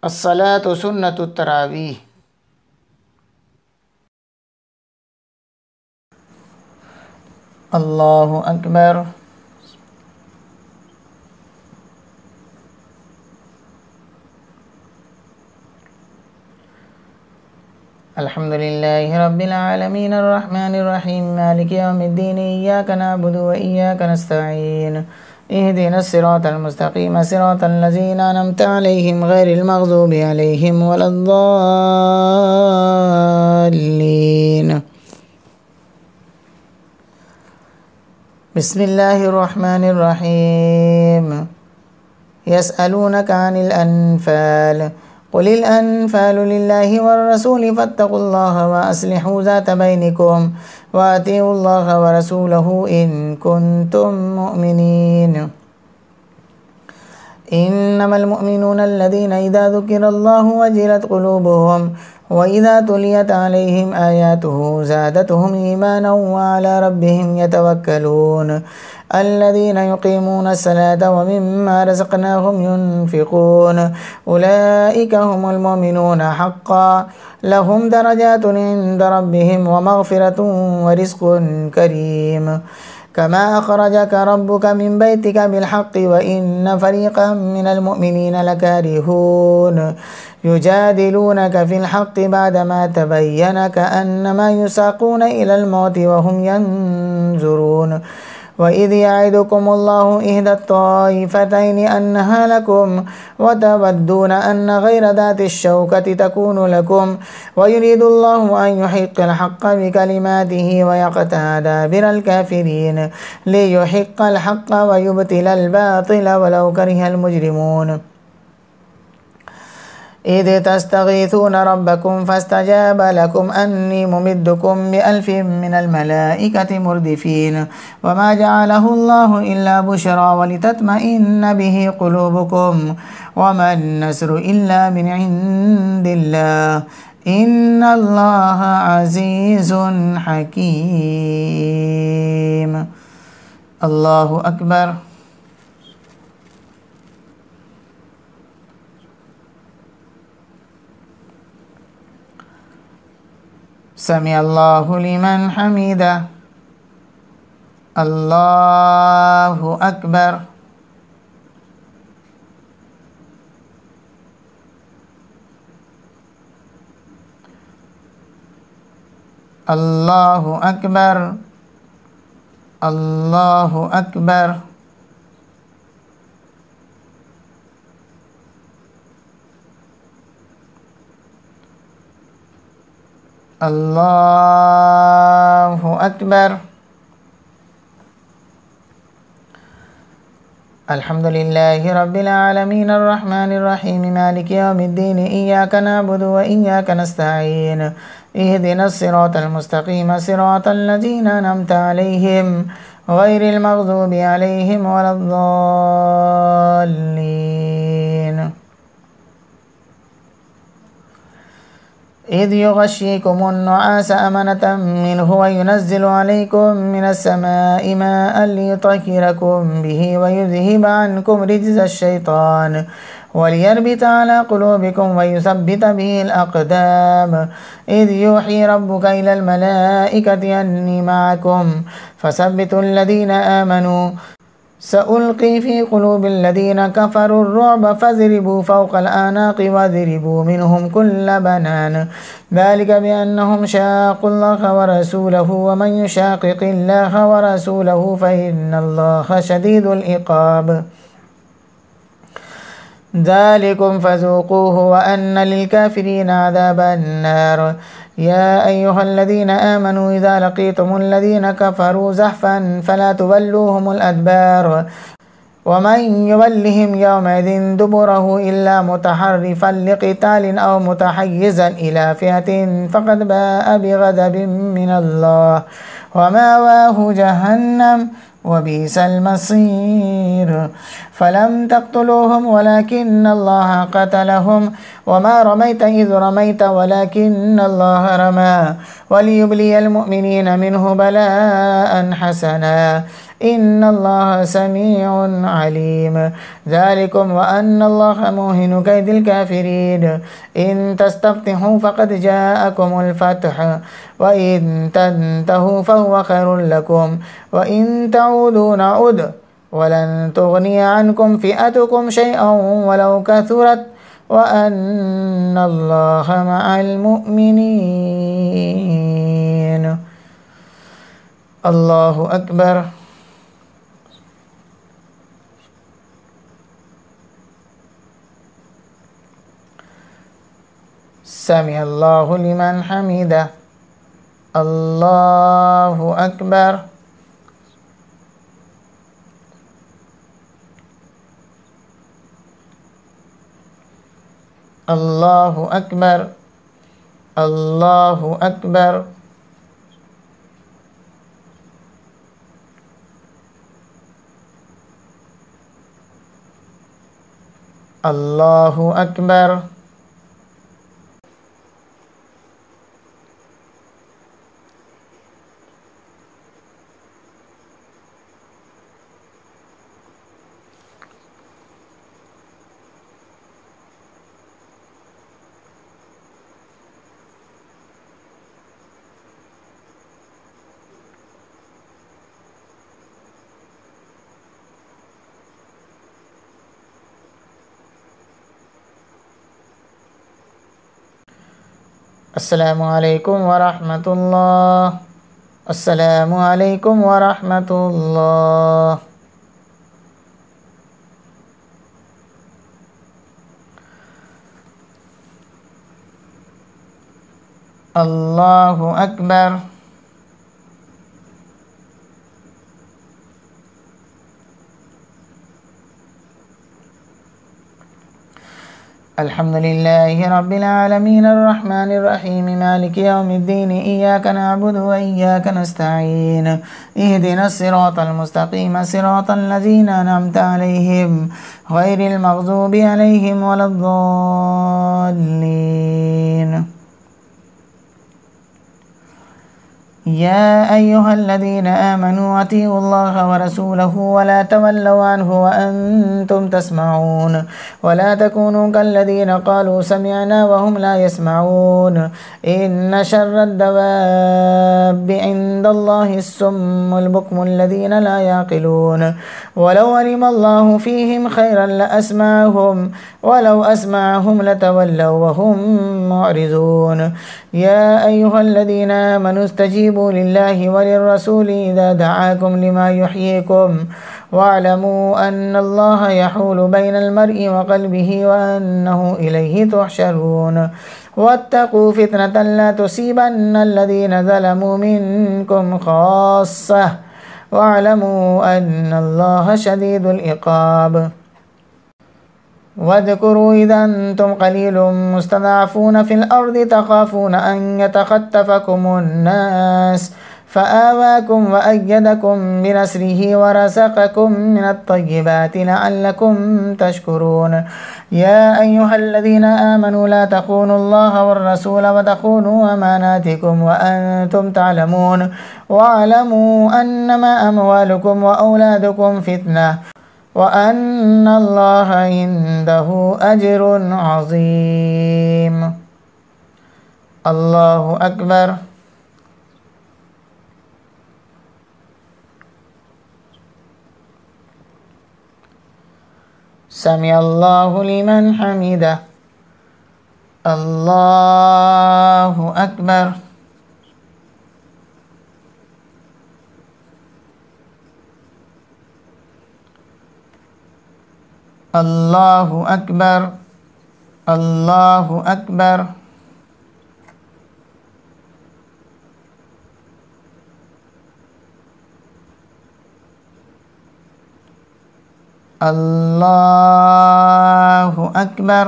अस्सलातु सुन्नतुत तरावीह। अल्लाहु अकबर। अल्हम्दुलिल्लाहि रब्बिल आलमीन अर्रहमानिर रहीम मालिकि यौमिद्दीन इय्याका नअबुदु व इय्याका नस्तईन इहदिनस सिरातल मुस्तकीम सिरातल लज़ीना अनअमता अलैहिम गैरिल मग़ज़ूबि अलैहिम वलद्दाल्लीन। बिस्मिल्लाहिर रहमानिर रहीम। यसअलूनका अनिल अन्फ़ाल क़ुलिल अन्फ़ालु लिल्लाहि वर्रसूलि फ़त्तक़ुल्लाह व अस्लिहू ज़ात बैनिकुम व अतीउल्लाह व रसूलहू इन कुन्तुम मुअमिनीन। इन्नमल मुअमिनूना अल्लज़ीना इज़ा ज़ुकिरल्लाहु वजिलत क़ुलूबुहुम व इज़ा तुलियत अलैहिम आयातुहु ज़ादतहुम ईमाना व अला रब्बिहिम यतवक्कलून। अल्लज़ीना युक़ीमूना अस्सलाता व मिम्मा रज़क़नाहुम युनफ़िक़ून उलाइका हुमुल मुमिनूना हक़्क़न लहुम दरजातुन इंद रब्बिहिम व मग़फ़िरतुन व रिज़्क़ुन करीम। कमा अख़रजक रब्बुक मिन बैतिक बिलहक़्क़ि व इन्न फ़रीक़न मिनल मुअमिनीन लकारिहून युजादिलूनक फ़िल हक़्क़ि बअदमा तबय्यन कअन्नमा युसाक़ून इलल मौति व हुम यंज़ुरून। वइज़ यዒदुकुमुल्लाहु इहदा त्ताइफ़तैनि अन्नहा लकुम व तवद्दून अन्न गैर ज़ातिश शौकति तकूनु लकुम व युरीदुल्लाहु अन युहिक़्क़ल हक़्क़ बिकलिमातिहि व यक़तअ दाबिरल काफ़िरीन लियुहिक़्क़ल हक़्क़ व युबतिलल बातिल वलौ करिहल मुजरिमून। इज़ तस्तग़ीथून रब्बकुम फ़स्तजाब लकुम अन्नी मुमिद्दुकुम बिअल्फ़िन मिनल मलाइकति मुर्दिफ़ीन वमा जअलहुल्लाहु इल्ला बुशरा वलितत्मइन्न बिही क़ुलूबुकुम वमन नस्रु इल्ला मिन इंदिल्लाह इन्नल्लाह अज़ीज़ुन हकीम। अल्लाहु अकबर। समी अल्लाहु लिमन हमीदा। अल्लाहु अकबर। अल्लाहु अकबर। अल्लाहु अकबर। अल्लाहु अकबर। अल्हम्दुलिल्लाहि रब्बिल आलमीन अर्रहमानिर रहीम मालिकि यौमिद्दीन इय्याका नअबुदु व इय्याका नस्तईन इहदिनस सिरातल मुस्तकीम सिरातल लज़ीना अनअमता अलैहिम गैरिल मग़ज़ूबि अलैहिम वलद्दाल्लीन। इज़ युग़श्शिकुमुन नुआसा अमनतम मिन्हु व युनज़्ज़िलु अलैकुम मिनस समाइ माअन लियुतहिरकुम बिही व युज़हिब अन्कुम रिज्ज़श शैतान वलियर्बित अला क़ुलूबिकुम व युसब्बित बिहिल अक़दाम। इज़ यूही रब्बुक इलल मलाइकति अन्नी मअकुम फ़सब्बितुल लज़ीना आमनू सअुल्क़ी फ़ी क़ुलूबिल लज़ीना कफ़रुर रुअब फ़ज़रिबू फ़ौक़ल अनाक़ि वज़रिबू मिन्हुम कुल्ल बनान ज़ालिक बिअन्नहुम शाक़ुल्लाह व रसूलहू व मन युशाक़िक़िल्लाह व रसूलहू फ़इन्नल्लाह शदीदुल इक़ाब। ज़ालिकुम फ़ज़ूक़ूहु व अन्न लिलकाफ़िरीन अज़ाबन नार। या अय्युहल्लज़ीना आमनू इज़ा लक़ीतुमुल लज़ीना कफ़रू ज़हफ़न फ़ला तुवल्लूहुमुल अदबार वमन युवल्लिहिम यौमइज़िन दुबुरहु इल्ला मुतहर्रिफ़न लिक़ितालिन औ मुतहय्यिज़न इला फ़िअतिन फ़क़द बाअ बिग़ज़बिन मिनल्लाह व मअवाहु जहन्नम वबिइसल मसीर। फलम तक़्तुलूहुम वलाकिन्नल्लाह क़तलहुम वमा रमैत इज़ रमैत वलाकिन्नल्लाह रमा वलियुब्लियल मुअमिनीन मिन्हु बलाअन हसना। إن الله سميع عليم. ذلكم وأن الله موهن كيد الكافرين. إن تستفتحوا فقد جاءكم الفتح وإن تنتهوا فهو خير لكم وإن تعودوا نعد ولن تغني عنكم فئتكم شيئا ولو كثرت وأن الله مع المؤمنين. الله أكبر. سمع الله لمن حمده. الله أكبر. الله أكبر. الله أكبر. الله أكبر. السلام عليكم ورحمة الله. السلام عليكم ورحمة الله. الله أكبر. الحمد لله رب العالمين الرحمن الرحيم مالك يوم الدين إياك نعبد وإياك نستعين اهدنا الصراط المستقيم صراط الذين أنعمت عليهم غير المغضوب عليهم ولا الضالين. يا أيها الذين آمنوا أطيعوا الله ورسوله ولا تولوا عنه وأنتم تسمعون ولا تكونوا كالذين قالوا سمعنا وهم لا يسمعون. إن شر الدواب عند الله الصم البكم الذين لا يعقلون. ولو علم الله فيهم خيرا لأسمعهم ولو أسمعهم لتولوا وهم معرضون. يا أيها الذين آمنوا استجيبوا لله وللرسول إذا دعاكم لما يحييكم واعلموا أن الله يحول بين المرء وقلبه وأنه إليه تحشرون. واتقوا فتنة لا تصيبن الذين ظلموا منكم خاصة واعلموا أن الله شديد العقاب. واذكروا إذا أنتم قليل مستضعفون في الأرض تخافون أن يتخطفكم الناس فآواكم وأيدكم بنصره ورزقكم من الطيبات لعلكم تشكرون. يا أيها الذين آمنوا لا تخونوا الله والرسول وتخونوا أماناتكم وأنتم تعلمون واعلموا أنما أموالكم وأولادكم فتنة وأن الله عنده أجر عظيم. الله أكبر. سمع الله لمن حمده. الله أكبر. الله أكبر. الله أكبر. الله أكبر.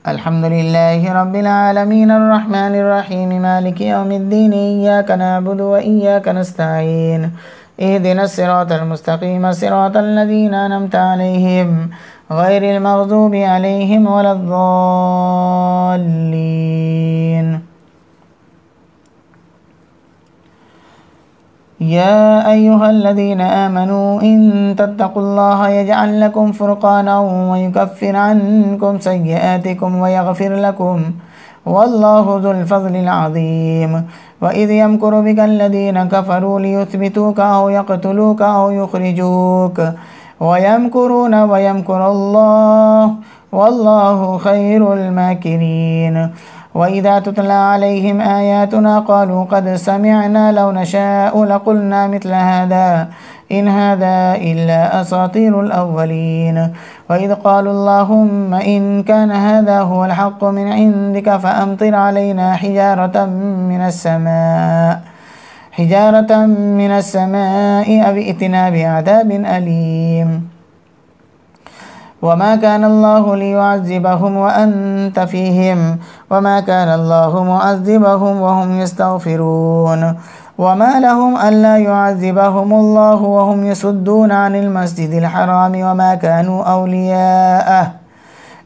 الحمد لله رب العالمين الرحمن الرحيم مالك يوم الدين إياك نعبد وإياك نستعين اهدنا الصراط المستقيم صراط الذين أنعمت عليهم غير المغضوب عليهم ولا الضالين. يا أيها الذين آمنوا إن تتقوا الله يجعل لكم فرقانا ويكفر عنكم سيئاتكم ويغفر لكم والله ذو الفضل العظيم. وإذ يمكر بك الذين كفروا ليثبتوك أو يقتلوك أو يخرجوك ويمكرون ويمكر الله والله خير الماكرين. وإذا تتلى عليهم آياتنا قالوا قد سمعنا لو نشاء لقلنا مثل هذا إن هذا إلا أساطير الأولين. وإذ قالوا اللهم إن كان هذا هو الحق من عندك فأمطر علينا حجارة من السماء أو ائتنا بعذاب أليم. وما كان الله ليعذبهم وأنت فيهم وما كان الله معذبهم وهم يستغفرون. وما لهم ألا يعذبهم الله وهم يصدون عن المسجد الحرام وما كانوا أولياءه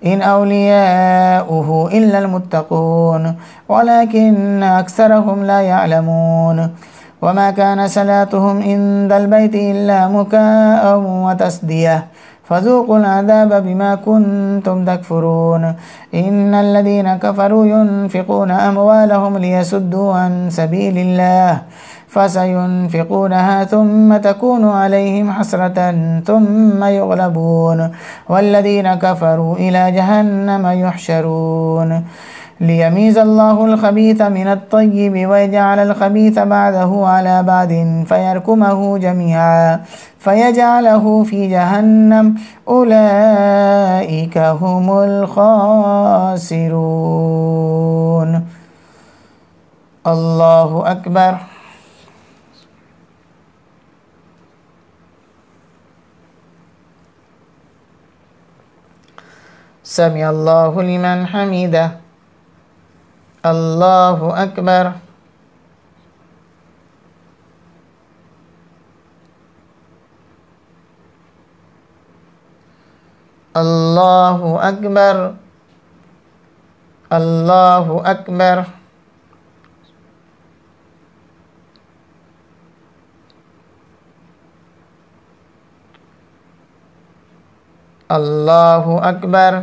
إن أولياؤه إلا المتقون ولكن أكثرهم لا يعلمون. وما كان صلاتهم عند البيت إلا مكاء وتسدية فذوقوا العذاب بما كنتم تكفرون. إن الذين كفروا ينفقون أموالهم ليصدوا عن سبيل الله فسينفقونها ثم تكون عليهم حسرة ثم يغلبون والذين كفروا إلى جهنم يحشرون. ليميز الله الخبيث من الطيب ويجعل الخبيث بعده على بعد فيركمه جميعا فيجعله في جهنم أولئك هم الخاسرون. الله أكبر. سمع الله لمن حمده. الله أكبر. الله أكبر. الله أكبر. الله أكبر.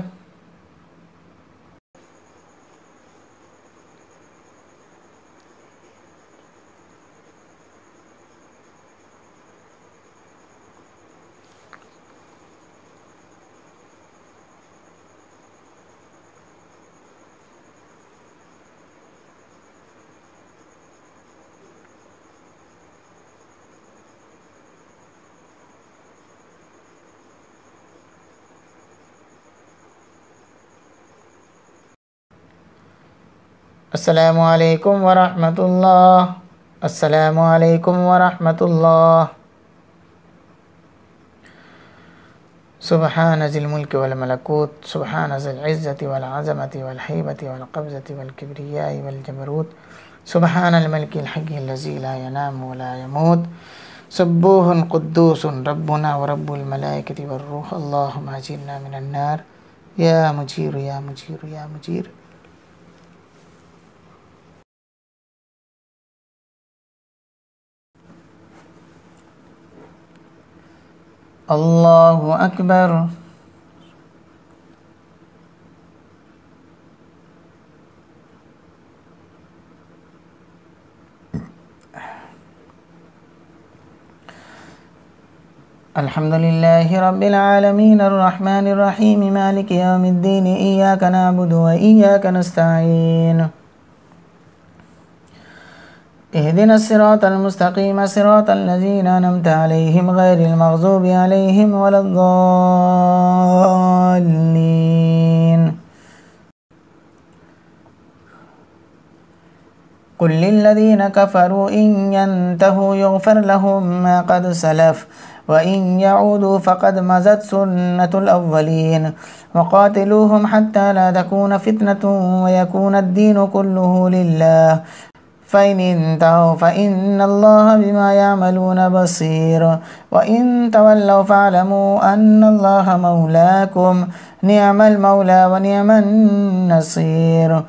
Assalamualaikum warahmatullah. Assalamualaikum warahmatullah. Subhana zil mulki wal malakut, subhana zil izzati wal azamati wal haibati wal qabzati wal kibriyai wal jabarut, subhana al maliki al haqqi allazi la yanamu wa la yamut, subbuhun quddusun rabbuna wa rabbul malaikati war ruh. Allahumma ajirna minan nar ya mujiru ya mujiru ya mujir. Allahu Akbar. Alhamdulillahi Rabbil Alamin Ar-Rahmanir Rahim Maliki Yawmiddin Iyyaka na'budu wa iyyaka nasta'in اهدنا الصراط المستقيم صراط الذين أنعمت عليهم غير المغضوب عليهم ولا الضالين. قل للذين كفروا إن ينتهوا يغفر لهم ما قد سلف وإن يعودوا فقد مضت سنة الأولين وقاتلوهم حتى لا تكون فتنة ويكون الدين كله لله فإن انتهوا فإن الله بما يعملون بصير وإن تولوا فاعلموا أن الله مولاكم نعم المولى ونعم النصير.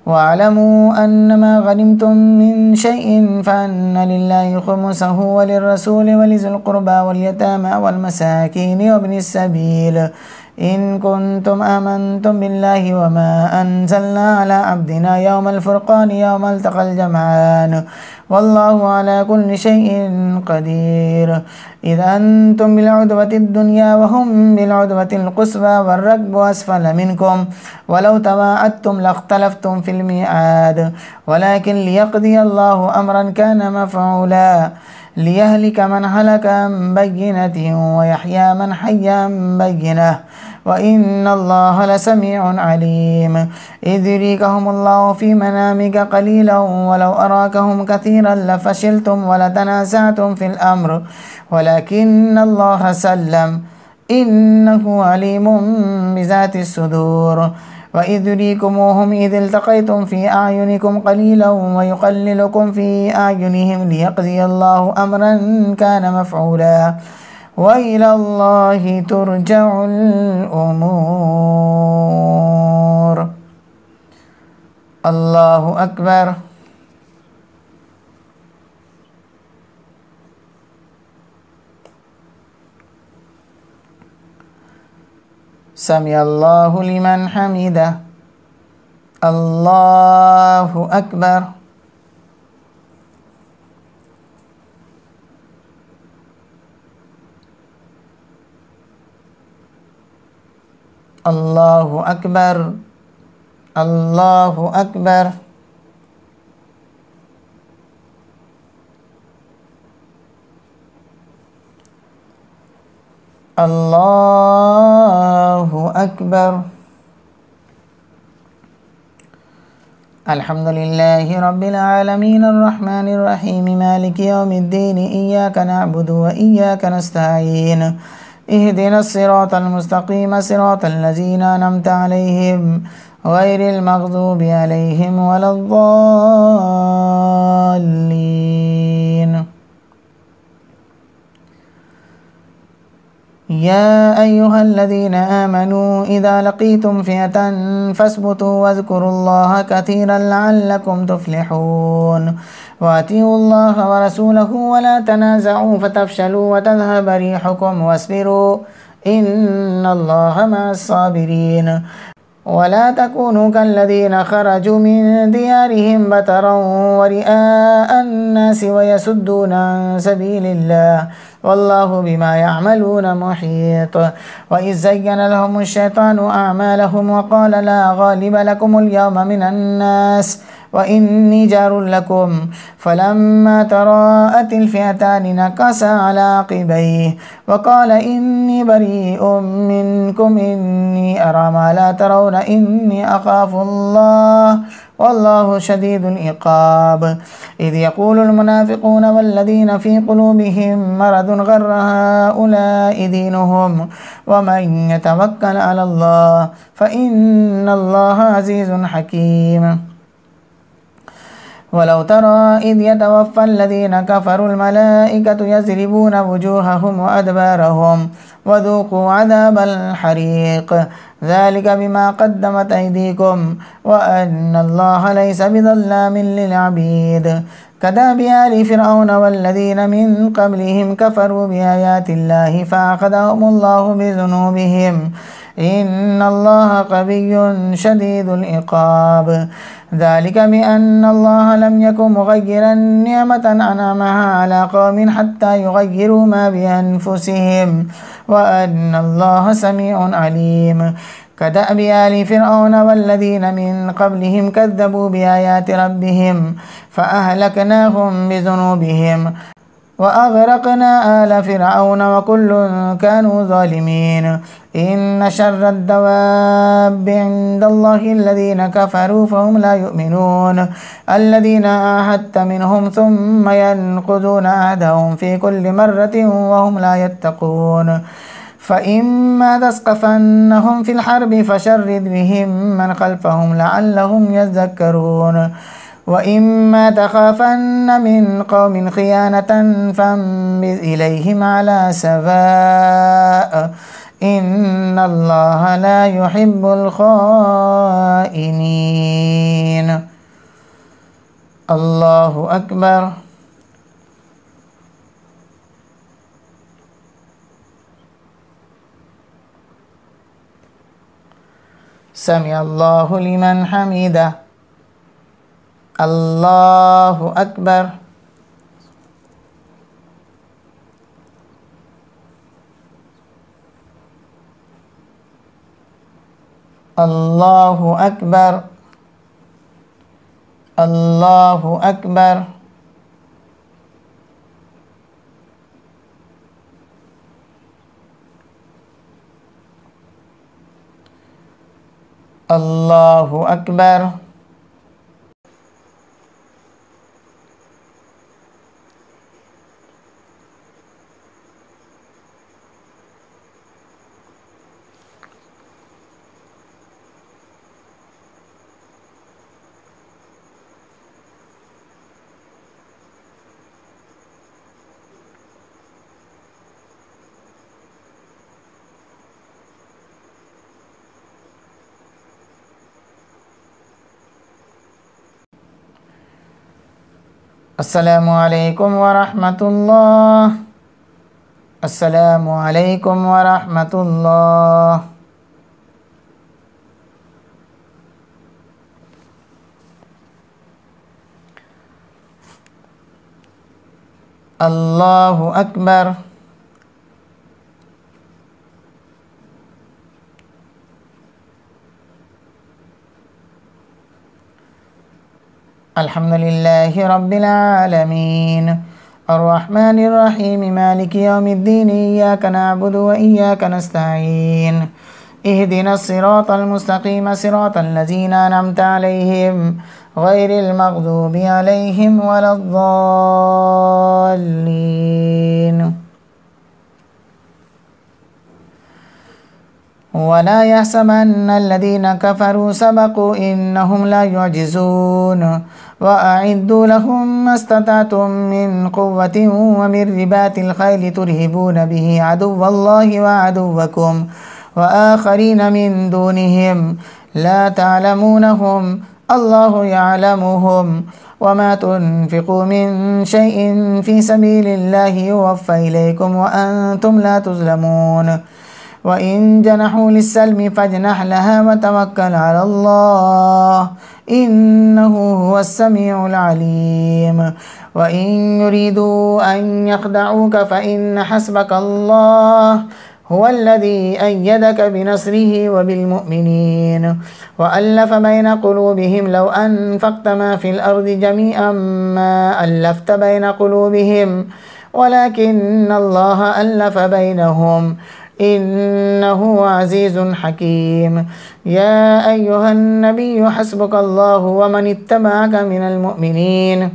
واعلموا أنما غنمتم من شيء فأن لله خمسه وللرسول ولذي القربى واليتامى والمساكين وابن السبيل إن كنتم آمنتم بالله وما أنزلنا على عبدنا يوم الفرقان يوم التقى الجمعان والله على كل شيء قدير. إذا أنتم بالعدوة الدنيا وهم بالعدوة القصوى والركب أسفل منكم ولو تواعدتم لاختلفتم في الميعاد ولكن ليقضي الله أمرا كان مفعولا ليهلك من هلك عن بينة ويحيى من حي عن بينة وإن الله لسميع عليم. إذ يريكهم الله في منامك قليلا ولو أراكهم كثيرا لفشلتم ولتنازعتم في الأمر ولكن الله سلم إنه عليم بذات الصدور. وإذ يريكموهم إذ التقيتم في أعينكم قليلا ويقللكم في أعينهم ليقضي الله أمرا كان مفعولا وإلى الله ترجع الأمور. الله أكبر. سمع الله لمن حمده. الله أكبر. الله أكبر. الله أكبر. الله أكبر. الحمد لله رب العالمين الرحمن الرحيم مالك يوم الدين إياك نعبد وإياك نستعين اهدنا الصراط المستقيم صراط الذين أنعمت عليهم غير المغضوب عليهم ولا الضالين. يا أيها الذين آمنوا إذا لقيتم فئة فاثبتوا واذكروا الله كثيرا لعلكم تفلحون. وأطيعوا الله ورسوله ولا تنازعوا فتفشلوا وتذهب ريحكم واصبروا إن الله مع الصابرين. ولا تكونوا كالذين خرجوا من ديارهم بطرا ورئاء الناس ويصدون عن سبيل الله والله بما يعملون محيط. وإذ زين لهم الشيطان أعمالهم وقال لا غالب لكم اليوم من الناس وإني جار لكم فلما تراءت الفئتان نكص على عقبيه وقال إني بريء منكم إني أرى ما لا ترون إني أخاف الله والله شديد العقاب. إذ يقول المنافقون والذين في قلوبهم مرض غر هؤلاء دينهم ومن يتوكل على الله فإن الله عزيز حكيم. ولو ترى إذ يتوفى الذين كفروا الملائكة يضربون وجوههم وأدبارهم وذوقوا عذاب الحريق ذلك بما قدمت أيديكم وأن الله ليس بظلام للعبيد. كداب آل فرعون والذين من قبلهم كفروا بآيات الله فأخذهم الله بذنوبهم إن الله قوي شديد العقاب. ذلك بأن الله لم يكن مغيرا نعمة أنعمها على قوم حتى يغيروا ما بأنفسهم وأن الله سميع عليم. كدأب آل فرعون والذين من قبلهم كذبوا بآيات ربهم فأهلكناهم بذنوبهم وأغرقنا آل فرعون وكل كانوا ظالمين. إن شر الدواب عند الله الذين كفروا فهم لا يؤمنون الذين عاهدت منهم ثم ينقضون عهدهم في كل مرة وهم لا يتقون. فإما تثقفنهم في الحرب فشرد بهم من خلفهم لعلهم يذكرون. وإما تخافن من قوم خيانة فانبذ إليهم على سواء إن الله لا يحب الخائنين. الله أكبر. سمع الله لمن حمده. الله أكبر. الله أكبر. الله أكبر. الله أكبر. السلام عليكم ورحمة الله. السلام عليكم ورحمة الله. الله أكبر. الحمد لله رب العالمين الرحمن الرحيم مالك يوم الدين إياك نعبد وإياك نستعين اهدنا الصراط المستقيم صراط الذين أنعمت عليهم غير المغضوب عليهم ولا الضالين. ولا يحسبن الذين كفروا سبقوا إنهم لا يعجزون وأعدوا لهم ما استطعتم من قوة ومن رباط الخيل ترهبون به عدو الله وعدوكم وآخرين من دونهم لا تعلمونهم الله يعلمهم وما تنفقوا من شيء في سبيل الله يوفى إليكم وأنتم لا تظلمون. وإن جنحوا للسلم فاجنح لها وتوكل على الله إنه هو السميع العليم. وإن يريدوا أن يخدعوك فإن حسبك الله هو الذي أيدك بنصره وبالمؤمنين وألف بين قلوبهم لو أنفقت ما في الأرض جميعا ما ألفت بين قلوبهم ولكن الله ألف بينهم إنه عزيز حكيم. يا أيها النبي حسبك الله ومن اتبعك من المؤمنين.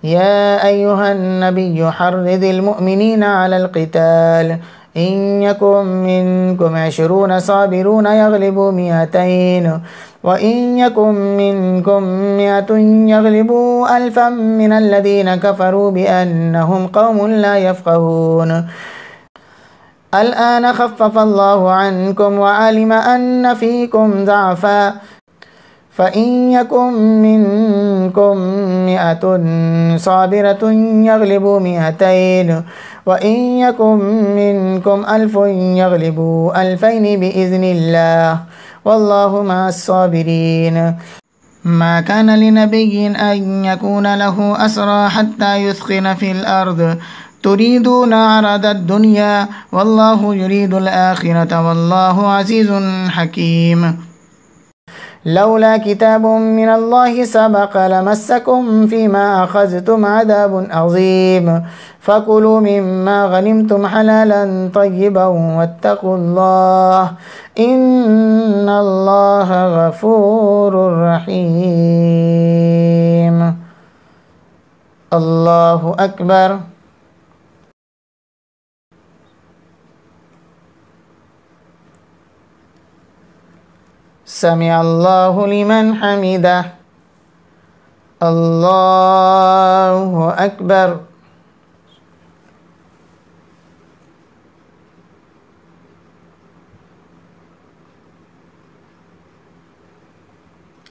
يا أيها النبي حرض المؤمنين على القتال إن يكن منكم 20 صابرون يغلبوا 200 وإن يكن منكم 100 يغلبوا 1000 من الذين كفروا بأنهم قوم لا يفقهون. الآن خفف الله عنكم وعلم أن فيكم ضعفا فإن يكن منكم 100 صابرة يغلبوا 200 وإن يكن منكم 1000 يغلبوا 2000 بإذن الله والله مع الصابرين. ما كان لنبي أن يكون له أسرى حتى يثخن في الأرض تريدون عرض الدنيا والله يريد الآخرة والله عزيز حكيم. لولا كتاب من الله سبق لمسكم فيما أخذتم عذاب عظيم فكلوا مما غنمتم حلالا طيبا واتقوا الله إن الله غفور رحيم. الله أكبر. سمع الله لمن حمده. الله أكبر.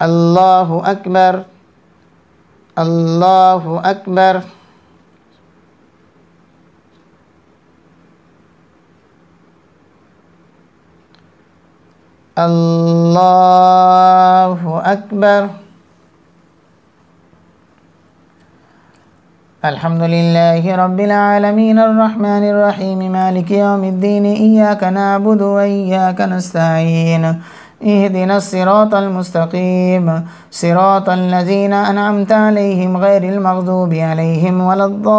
الله أكبر. الله أكبر. الله أكبر. الحمد لله رب العالمين الرحمن الرحيم مالك يوم الدين إياك نعبد وإياك نستعين اهدنا الصراط المستقيم صراط الذين أنعمت عليهم غير المغضوب عليهم ولا الضالين.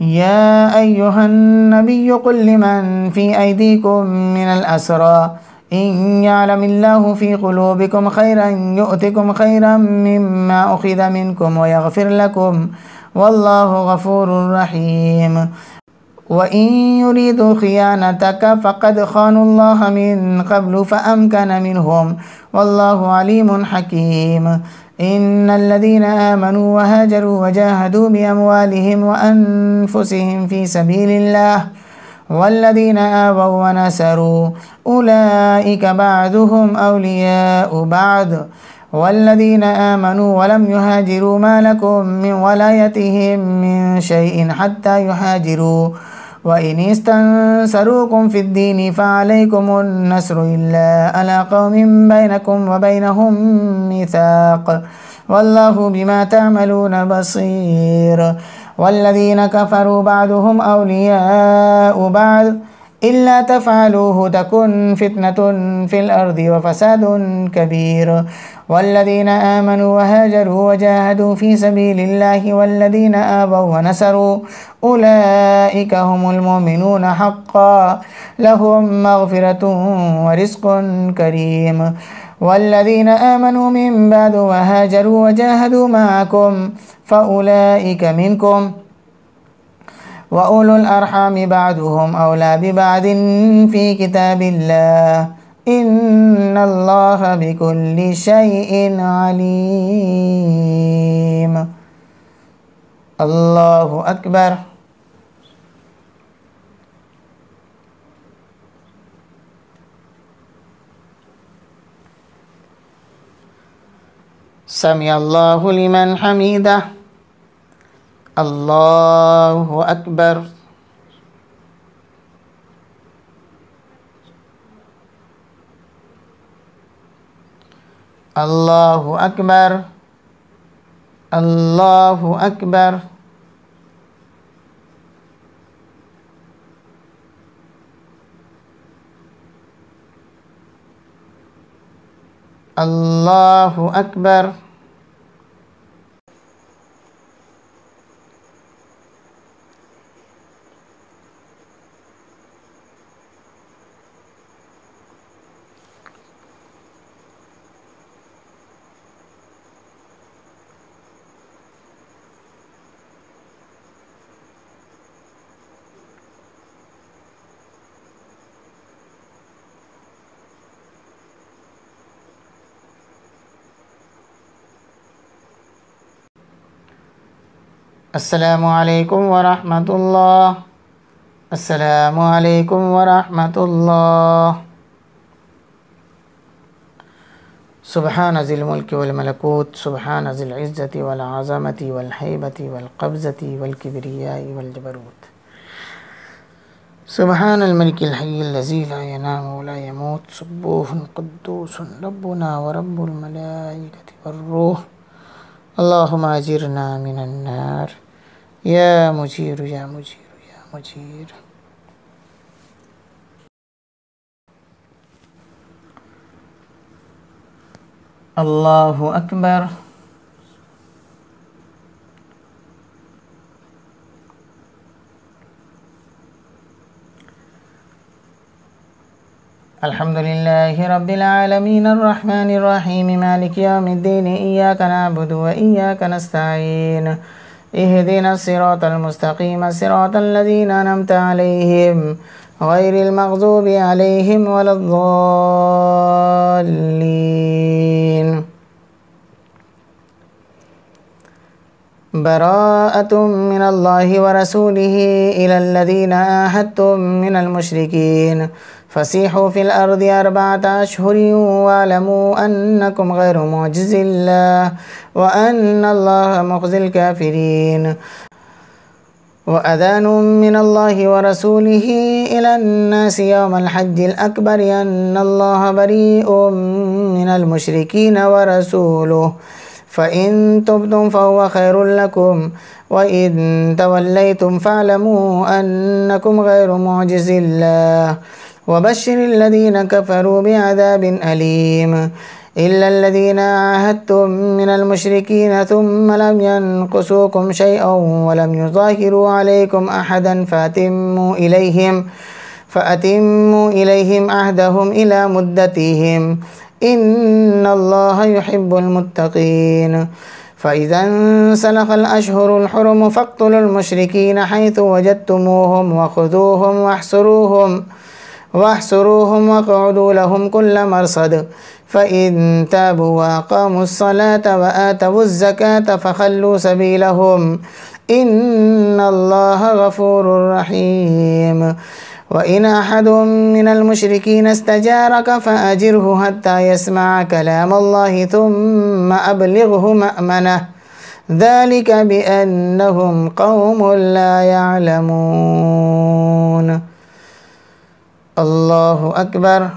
يا أيها النبي قل لمن في أيديكم من الأسرى إن يعلم الله في قلوبكم خيرا يؤتكم خيرا مما أخذ منكم ويغفر لكم والله غفور رحيم. وإن يريدوا خيانتك فقد خانوا الله من قبل فأمكن منهم والله عليم حكيم. إن الذين آمنوا وهاجروا وجاهدوا بأموالهم وأنفسهم في سبيل الله والذين آووا ونصروا أولئك بعضهم أولياء بعض والذين آمنوا ولم يهاجروا ما لكم من ولايتهم من شيء حتى يهاجروا وإن استنصروكم في الدين فعليكم النصر إلا على قوم بينكم وبينهم ميثاق والله بما تعملون بصير. والذين كفروا بعضهم أولياء بعض إلا تفعلوه تكن فتنة في الأرض وفساد كبير. والذين آمنوا وهاجروا وجاهدوا في سبيل الله والذين آووا ونصروا أولئك هم المؤمنون حقا لهم مغفرة ورزق كريم. والذين آمنوا من بعد وهاجروا وجاهدوا معكم فأولئك منكم وأولو الأرحام بعضهم أولى ببعض في كتاب الله إن الله بكل شيء عليم. الله أكبر. سمع الله لمن حمده. الله أكبر. الله أكبر. الله أكبر. الله أكبر. السلام عليكم ورحمة الله. السلام عليكم ورحمة الله. سبحان ذي الملك والملكوت سبحان ذي العزة والعظمة والهيبة والقبضة والكبرياء والجبروت سبحان الملك الحي الذي لا ينام ولا يموت سبوح قدوس ربنا ورب الملائكة والروح اللهم أجرنا من النار يا مجير يا مجير يا مجير. الله أكبر. الحمد لله رب العالمين الرحمن الرحيم مالك يوم الدين إياك نعبد وإياك نستعين اهدنا الصراط المستقيم صراط الذين أنعمت عليهم غير المغضوب عليهم ولا الضالين. براءة من الله ورسوله إلى الذين عاهدتم من المشركين فسيحوا في الأرض 4 أشهر واعلموا أنكم غير معجز الله وأن الله مخزي الكافرين. وأذان من الله ورسوله إلى الناس يوم الحج الأكبر أن الله بريء من المشركين ورسوله فإن تبتم فهو خير لكم وإن توليتم فاعلموا أنكم غير معجز الله وبشر الذين كفروا بعذاب أليم إلا الذين عاهدتم من المشركين ثم لم ينقصوكم شيئا ولم يظاهروا عليكم أحدا فأتموا إليهم عهدهم إلى مدتهم إن الله يحب المتقين. فإذا انسلخ الأشهر الحرم فاقتلوا المشركين حيث وجدتموهم وخذوهم واحصروهم واقعدوا لهم كل مرصد فإن تابوا وأقاموا الصلاة وآتوا الزكاة فخلوا سبيلهم إن الله غفور رحيم. وإن أحد من المشركين استجارك فأجره حتى يسمع كلام الله ثم أبلغه مأمنه ذلك بأنهم قوم لا يعلمون. الله أكبر.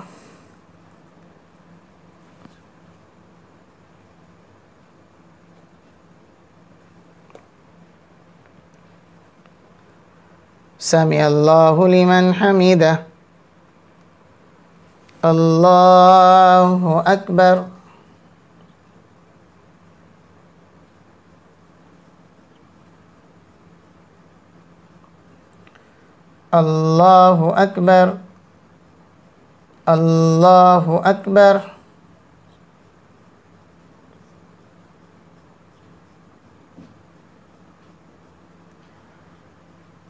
سمع الله لمن حمده. الله أكبر. الله أكبر. الله أكبر.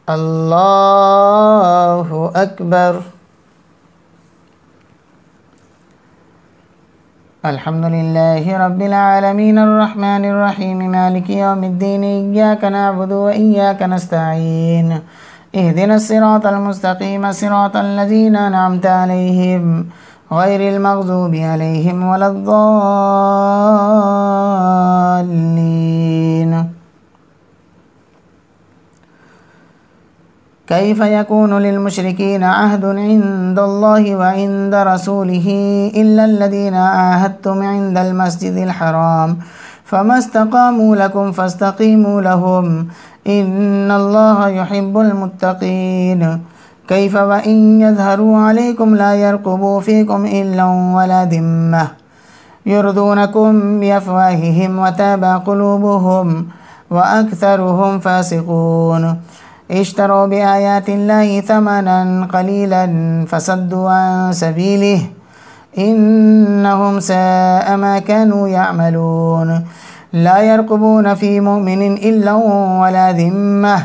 الله أكبر. الحمد لله رب العالمين الرحمن الرحيم مالك يوم الدين إياك نعبد وإياك نستعين اهدنا الصراط المستقيم صراط الذين أنعمت عليهم غير المغضوب عليهم ولا الضالين. كيف يكون للمشركين عهد عند الله وعند رسوله إلا الذين عاهدتم عند المسجد الحرام فما استقاموا لكم فاستقيموا لهم إن الله يحب المتقين. كيف وإن يظهروا عليكم لا يرقبوا فيكم إلا ولا ذمة يرضونكم بأفواههم وتابى قلوبهم وأكثرهم فاسقون. اشتروا بآيات الله ثمنا قليلا فصدوا عن سبيله إنهم ساء ما كانوا يعملون. لا يرقبون في مؤمن إلا ولا ذمة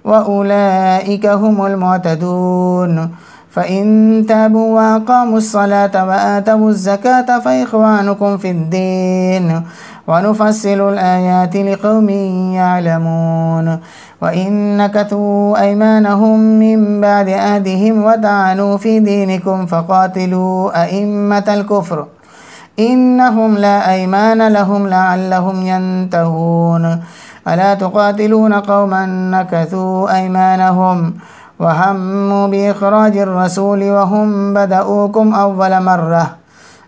وأولئك هم المعتدون. فإن تابوا وأقاموا الصلاة وآتوا الزكاة فإخوانكم في الدين ونفصل الآيات لقوم يعلمون. وإن نكثوا أيمانهم من بعد عهدهم وطعنوا في دينكم فقاتلوا أئمة الكفر إنهم لا أيمان لهم لعلهم ينتهون. ألا تقاتلون قوما نكثوا أيمانهم وهموا بإخراج الرسول وهم بدؤوكم أول مرة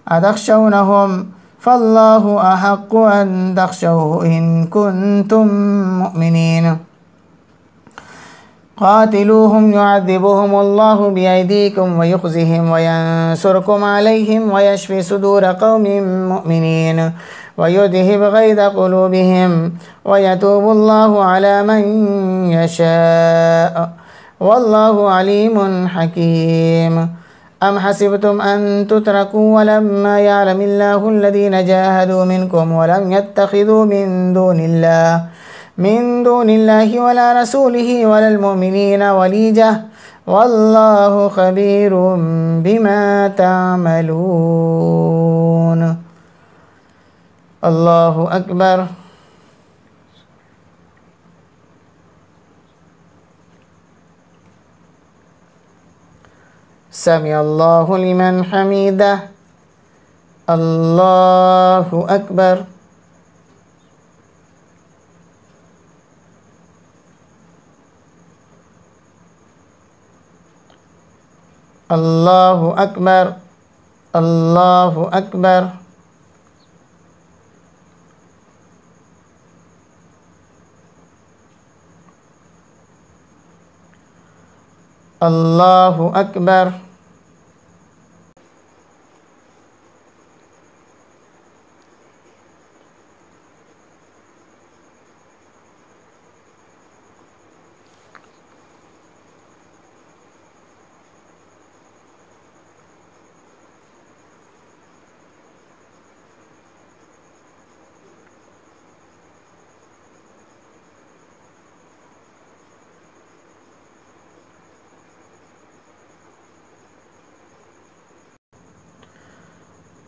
أتخشونهم فالله أحق أن تخشوه إن كنتم مؤمنين. قاتلوهم يعذبهم الله بأيديكم ويخزهم وينصركم عليهم ويشفي صدور قوم مؤمنين ويذهب غيظ قلوبهم ويتوب الله على من يشاء والله عليم حكيم. أم حسبتم أن تتركوا ولما يعلم الله الذين جاهدوا منكم ولم يتخذوا من دون الله ولا رسوله ولا المؤمنين وليجة والله خبير بما تعملون. الله أكبر. سمع الله لمن حمده. الله أكبر. الله أكبر. الله أكبر. الله أكبر.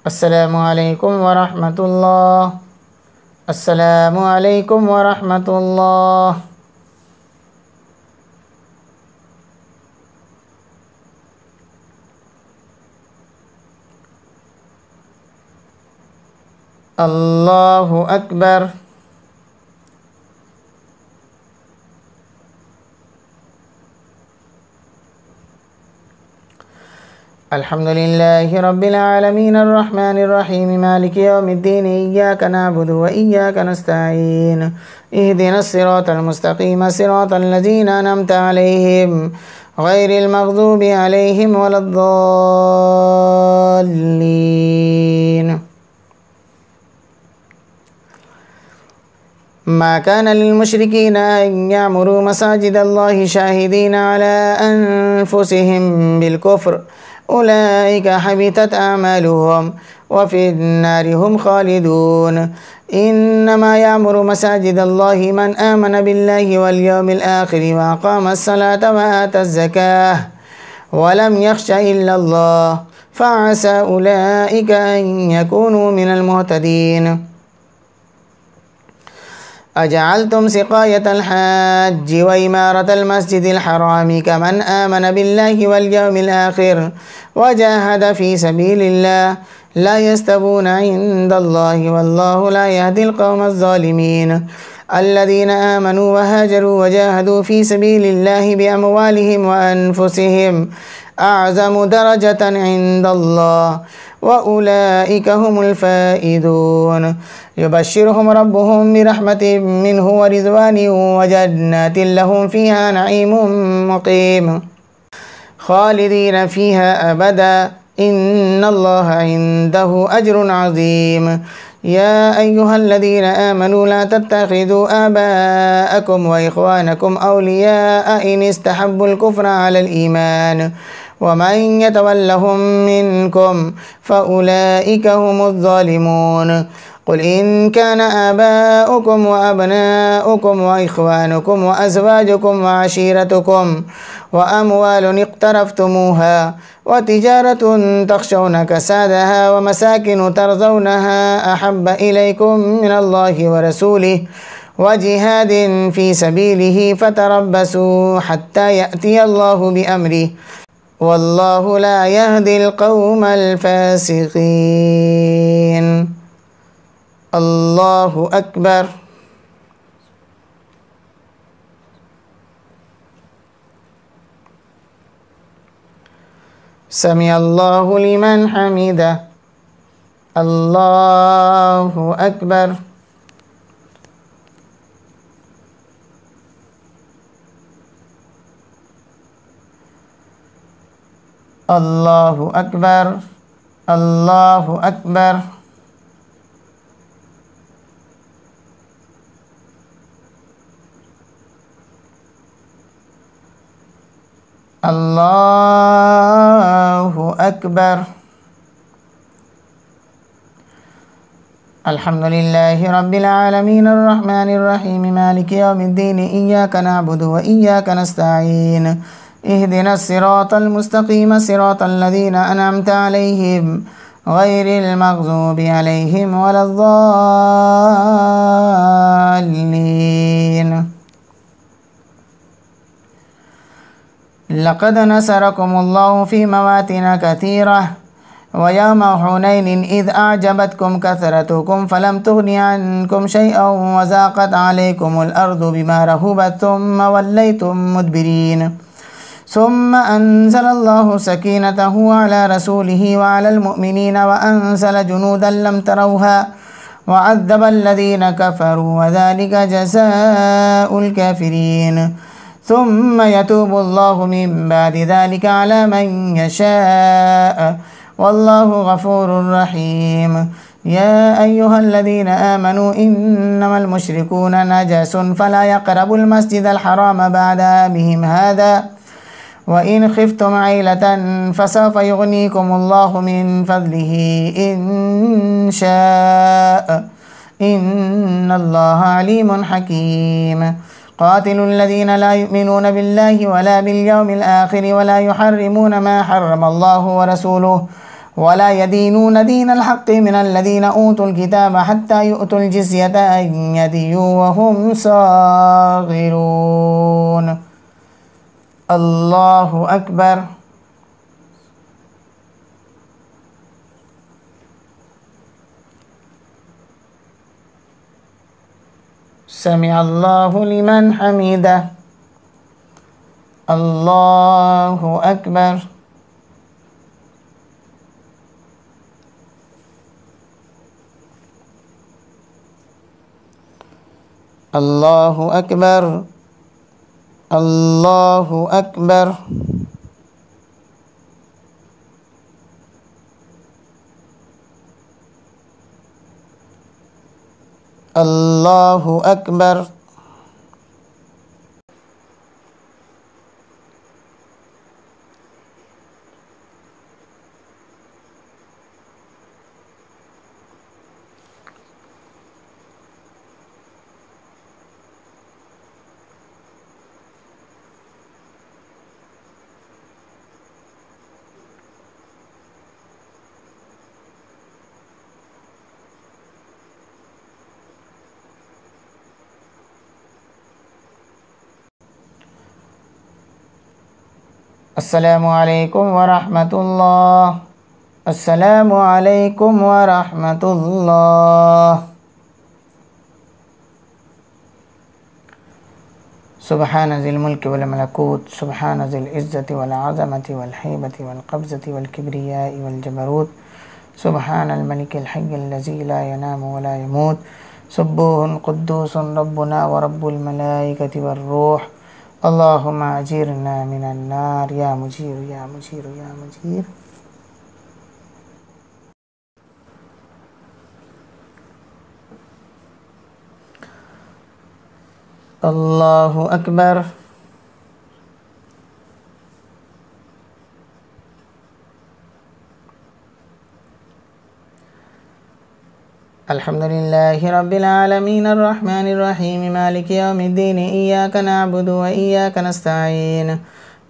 السلام عليكم ورحمة الله. السلام عليكم ورحمة الله. الله أكبر. الحمد لله رب العالمين الرحمن الرحيم مالك يوم الدين إياك نعبد وإياك نستعين اهدنا الصراط المستقيم صراط الذين أنعمت عليهم غير المغضوب عليهم ولا الضالين. ما كان للمشركين أن يعمروا مساجد الله شاهدين على أنفسهم بالكفر أولئك حبطت أعمالهم وفي النار هم خالدون. إنما يعمر مساجد الله من آمن بالله واليوم الآخر وأقام الصلاة وآتى الزكاة ولم يخش إلا الله فعسى أولئك أن يكونوا من المهتدين. أجعلتم سقاية الحاج وإمارة المسجد الحرام كمن آمن بالله واليوم الآخر وجاهد في سبيل الله لا يستوون عند الله والله لا يهدي القوم الظالمين. الذين آمنوا وهاجروا وجاهدوا في سبيل الله بأموالهم وأنفسهم أعظم درجة عند الله وأولئك هم الفائزون. يبشرهم ربهم برحمة منه ورضوان وجنات لهم فيها نعيم مقيم خالدين فيها أبدا إن الله عنده أجر عظيم. يا أيها الذين آمنوا لا تتخذوا آباءكم وإخوانكم أولياء إن استحبوا الكفر على الإيمان ومن يتولهم منكم فأولئك هم الظالمون. قل إن كان آباؤكم وأبناؤكم وإخوانكم وأزواجكم وعشيرتكم وأموال اقترفتموها وتجارة تخشون كسادها ومساكن ترضونها أحب إليكم من الله ورسوله وجهاد في سبيله فتربصوا حتى يأتي الله بأمره والله لا يهدي القوم الفاسقين. الله أكبر. سمع الله لمن حمده. الله أكبر. الله أكبر. الله أكبر. الله أكبر. الحمد لله رب العالمين الرحمن الرحيم مالك يوم الدين إياك نعبد وإياك نستعين اهدنا الصراط المستقيم صراط الذين أنعمت عليهم غير المغضوب عليهم ولا الضالين. لقد نصركم الله في مواطن كثيرة ويوم حنين إذ أعجبتكم كثرتكم فلم تغن عنكم شيئا وضاقت عليكم الأرض بما رحبت ثم وليتم مدبرين ثم أنزل الله سكينته على رسوله وعلى المؤمنين وأنزل جنودا لم تروها وعذب الذين كفروا وذلك جزاء الكافرين ثم يتوب الله من بعد ذلك على من يشاء والله غفور رحيم يا أيها الذين آمنوا إنما المشركون نجس فلا يقربوا المسجد الحرام بعد عامهم هذا وإن خفتم عيلة فسوف يغنيكم الله من فضله إن شاء إن الله عليم حكيم قاتلوا الذين لا يؤمنون بالله ولا باليوم الآخر ولا يحرمون ما حرم الله ورسوله ولا يدينون دين الحق من الذين أوتوا الكتاب حتى يؤتوا الجزية عن يد وهم صاغرون الله أكبر سمع الله لمن حمده الله أكبر الله أكبر الله أكبر الله أكبر السلام عليكم ورحمة الله السلام عليكم ورحمة الله سبحان ذي الملك والملكوت سبحان ذي العزة والعظمة والهيبة والقبضة والكبرياء والجبروت سبحان الملك الحي الذي لا ينام ولا يموت سبوح قدوس ربنا ورب الملائكة والروح اللهم أجرنا من النار يا مجير يا مجير يا مجير الله أكبر الحمد لله رب العالمين الرحمن الرحيم مالك يوم الدين إياك نعبد وإياك نستعين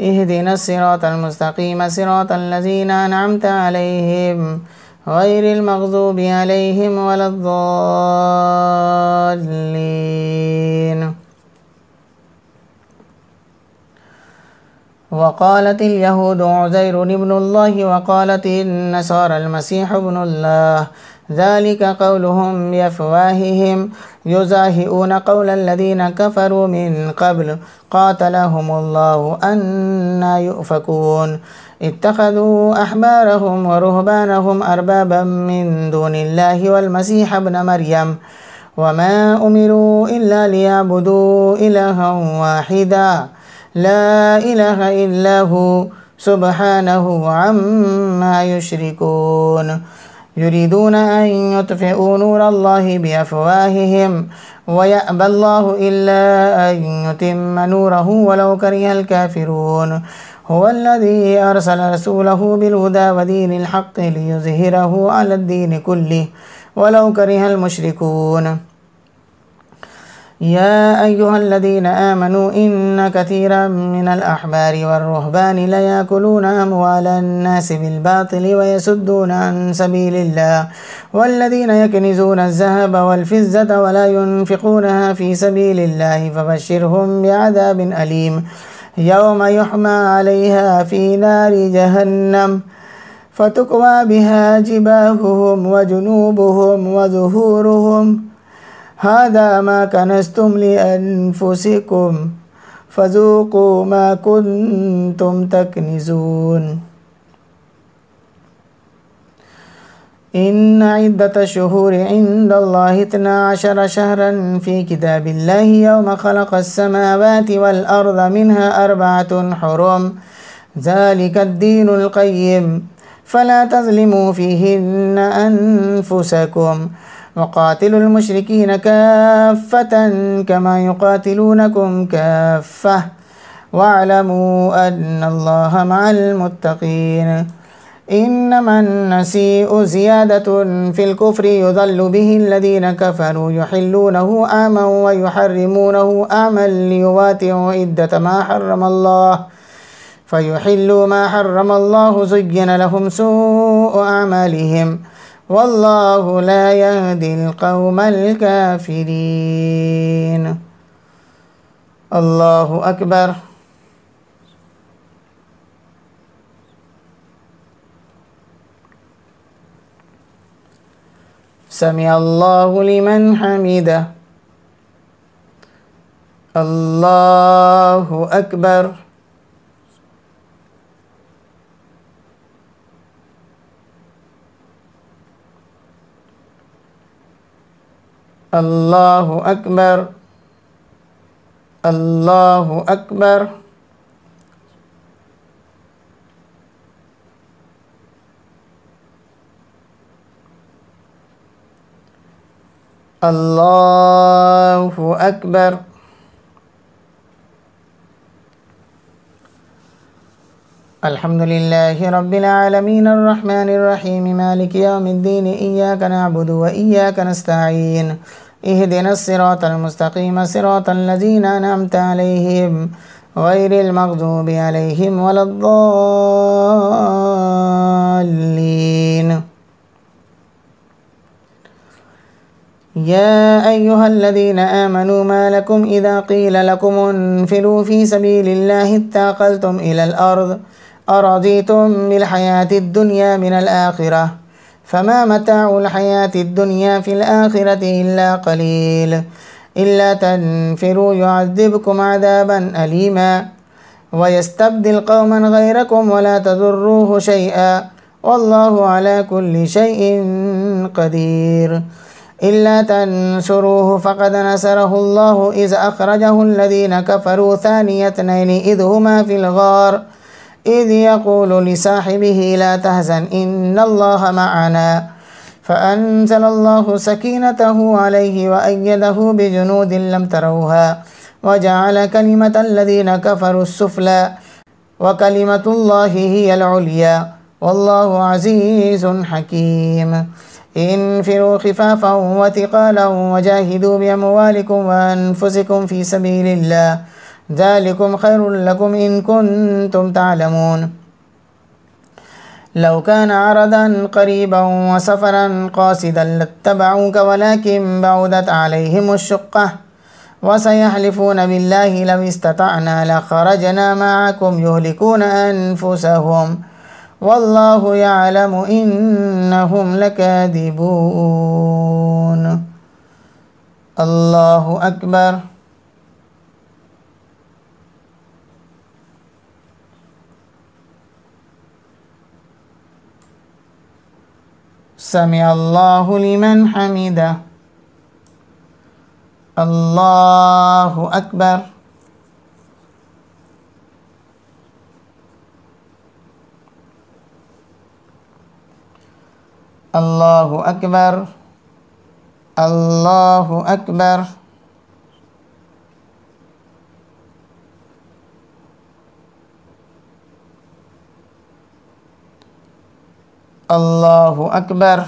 اهدنا الصراط المستقيم صراط الذين أنعمت عليهم غير المغضوب عليهم ولا الضالين وقالت اليهود عزير ابن الله وقالت النصارى المسيح ابن الله ذلك قولهم بأفواههم يزاهئون قول الذين كفروا من قبل قاتلهم الله أنى يؤفكون اتخذوا أحبارهم ورهبانهم أربابا من دون الله والمسيح ابن مريم وما أمروا إلا ليعبدوا إلها واحدا لا إله إلا هو سبحانه عما يشركون يريدون أن يطفئوا نور الله بأفواههم ويأبى الله إلا أن يتم نوره ولو كره الكافرون هو الذي أرسل رسوله بالهدى ودين الحق ليظهره على الدين كله ولو كره المشركون يا أيها الذين آمنوا إن كثيرا من الأحبار والرهبان ليأكلون أموال الناس بالباطل ويصدون عن سبيل الله والذين يكنزون الذهب والفضة ولا ينفقونها في سبيل الله فبشرهم بعذاب أليم يوم يحمى عليها في نار جهنم فتكوى بها جباههم وجنوبهم وظهورهم هذا ما كنزتم لأنفسكم فذوقوا ما كنتم تكنزون إن عدة الشهور عند الله 12 شهرا في كتاب الله يوم خلق السماوات والأرض منها 4 حرم ذلك الدين القيم فلا تظلموا فيهن أنفسكم وقاتلوا المشركين كافة كما يقاتلونكم كافة واعلموا أن الله مع المتقين إنما النسيء زيادة في الكفر يضل به الذين كفروا يحلونه عاما ويحرمونه عاما ليواتعوا عدة ما حرم الله فيحلوا ما حرم الله زين لهم سوء أعمالهم والله لا يهدي القوم الكافرين. الله أكبر. سمع الله لمن حمده. الله أكبر. الله أكبر. الله أكبر. الله أكبر. الحمد لله رب العالمين الرحمن الرحيم مالك يوم الدين إياك نعبد وإياك نستعين اهدنا الصراط المستقيم صراط الذين أنعمت عليهم غير المغضوب عليهم ولا الضالين. يا أيها الذين آمنوا ما لكم إذا قيل لكم انفروا في سبيل الله اتاقلتم إلى الأرض أرضيتم بالحياة الدنيا من الآخرة فما متاع الحياة الدنيا في الآخرة إلا قليل إلا تنفروا يعذبكم عذابا أليما ويستبدل قوما غيركم ولا تضروه شيئا والله على كل شيء قدير إلا تنصروه فقد نصره الله إذ أخرجه الذين كفروا ثاني اثنين إذ هما في الغار إذ يقول لصاحبه لا تحزن إن الله معنا فأنزل الله سكينته عليه وأيده بجنود لم تروها وجعل كلمة الذين كفروا السفلى وكلمة الله هي العليا والله عزيز حكيم. انفروا خفافا وثقالا وجاهدوا بأموالكم وأنفسكم في سبيل الله ذلكم خير لكم إن كنتم تعلمون. لو كان عرضا قريبا وسفرا قاصدا لاتبعوك ولكن بعدت عليهم الشقة وسيحلفون بالله لو استطعنا لخرجنا معكم يهلكون أنفسهم والله يعلم إنهم لكاذبون. الله أكبر. سمع الله لمن حمده. الله أكبر. الله أكبر. الله أكبر. الله أكبر.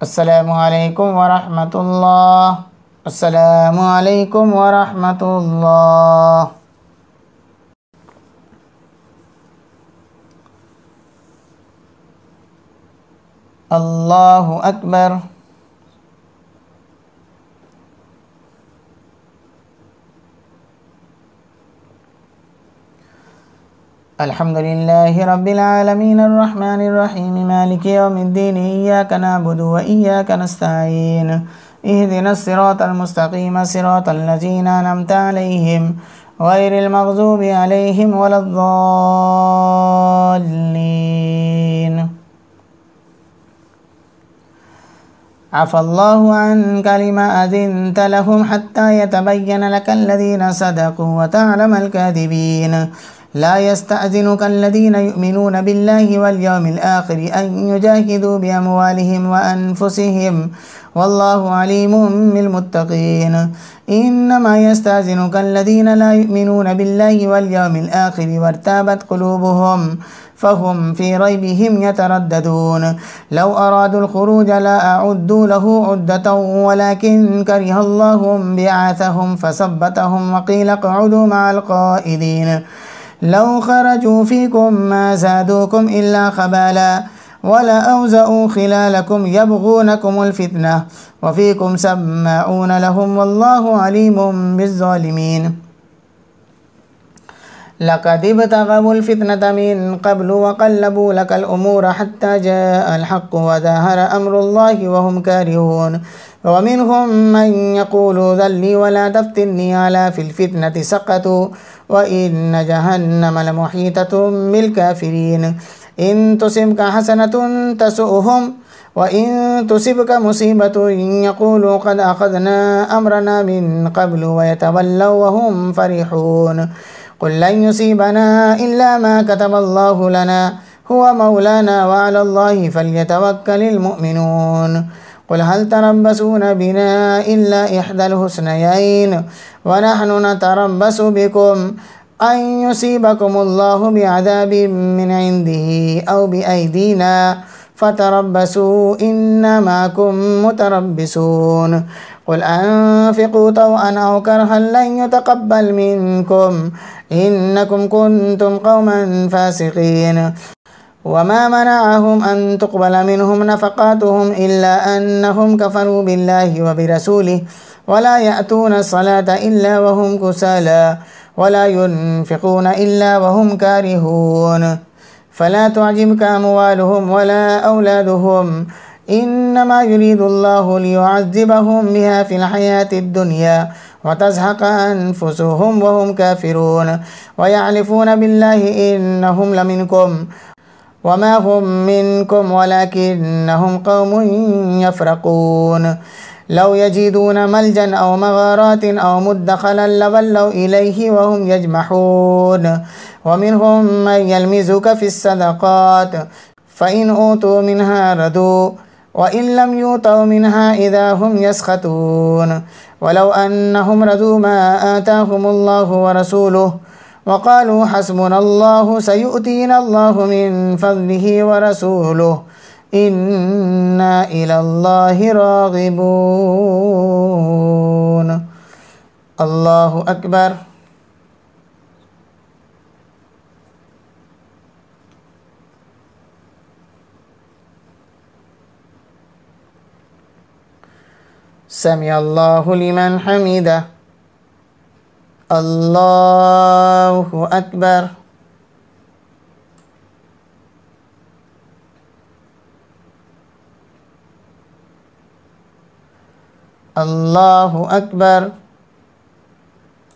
السلام عليكم ورحمة الله. السلام عليكم ورحمة الله. الله أكبر. الحمد لله رب العالمين الرحمن الرحيم مالك يوم الدين إياك نعبد وإياك نستعين اهدنا الصراط المستقيم صراط الذين أنعمت عليهم غير المغضوب عليهم ولا الضالين. عفى الله عنك لما أذنت لهم حتى يتبين لك الذين صدقوا وتعلم الكاذبين. لا يستأذنك الذين يؤمنون بالله واليوم الآخر أن يجاهدوا بأموالهم وأنفسهم والله عليم بالمتقين. إنما يستأذنك الذين لا يؤمنون بالله واليوم الآخر وارتابت قلوبهم فهم في ريبهم يترددون. لو أرادوا الخروج لا أعدوا له عدة ولكن كره الله بعاثهم فثبتهم وقيل اقعدوا مع القائدين. لو خرجوا فيكم ما زادوكم إلا خبالا ولا أوزأوا خلالكم يبغونكم الفتنة وفيكم سماعون لهم والله عليم بالظالمين. لقد ابتغوا الفتنة من قبل وقلبوا لك الأمور حتى جاء الحق وظهر أمر الله وهم كارهون. ومنهم من يقول ذلي ولا تفتني على في الفتنة سقطوا وإن جهنم لمحيطة بالكافرين. إن تصبك حسنة تسؤهم وإن تصبك مصيبة يقولوا قد أخذنا أمرنا من قبل ويتولوا وهم فرحون. قل لن يصيبنا إلا ما كتب الله لنا هو مولانا وعلى الله فليتوكل المؤمنون. قل هل تربصون بنا إلا إحدى الحسنيين ونحن نتربص بكم أن يصيبكم الله بعذاب من عنده أو بأيدينا فتربصوا إنا معكم متربصون. قل أنفقوا طوعا أو كرها لن يتقبل منكم إنكم كنتم قوما فاسقين. وما منعهم أن تقبل منهم نفقاتهم إلا أنهم كفروا بالله وبرسوله ولا يأتون الصلاة إلا وهم كسالى ولا ينفقون إلا وهم كارهون. فلا تعجبك أموالهم ولا أولادهم إنما يريد الله ليعذبهم بها في الحياة الدنيا وتزهق أنفسهم وهم كافرون. ويعلفون بالله إنهم لمنكم وما هم منكم ولكنهم قوم يفرقون. لو يجدون ملجا أو مغارات أو مدخلا لولوا إليه وهم يجمحون. ومنهم من يلمزك في الصدقات فإن أوتوا منها ردوا وإن لم يؤتوا منها إذا هم يسخطون. ولو أنهم رضوا ما آتاهم الله ورسوله وقالوا حسبنا الله سيؤتينا الله من فضله ورسوله إنا إلى الله راغبون. الله أكبر. سمع الله لمن حمده. الله أكبر. الله أكبر.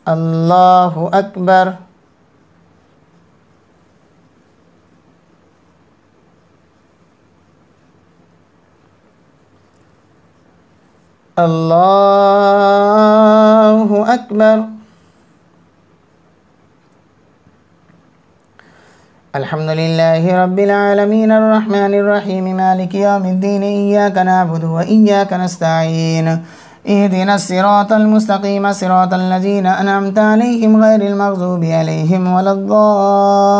الله أكبر. الله أكبر. الحمد لله رب العالمين الرحمن الرحيم مالك يوم الدين إياك نعبد وإياك نستعين اهدنا الصراط المستقيم صراط الذين أنعمت عليهم غير المغضوب عليهم ولا الضالين.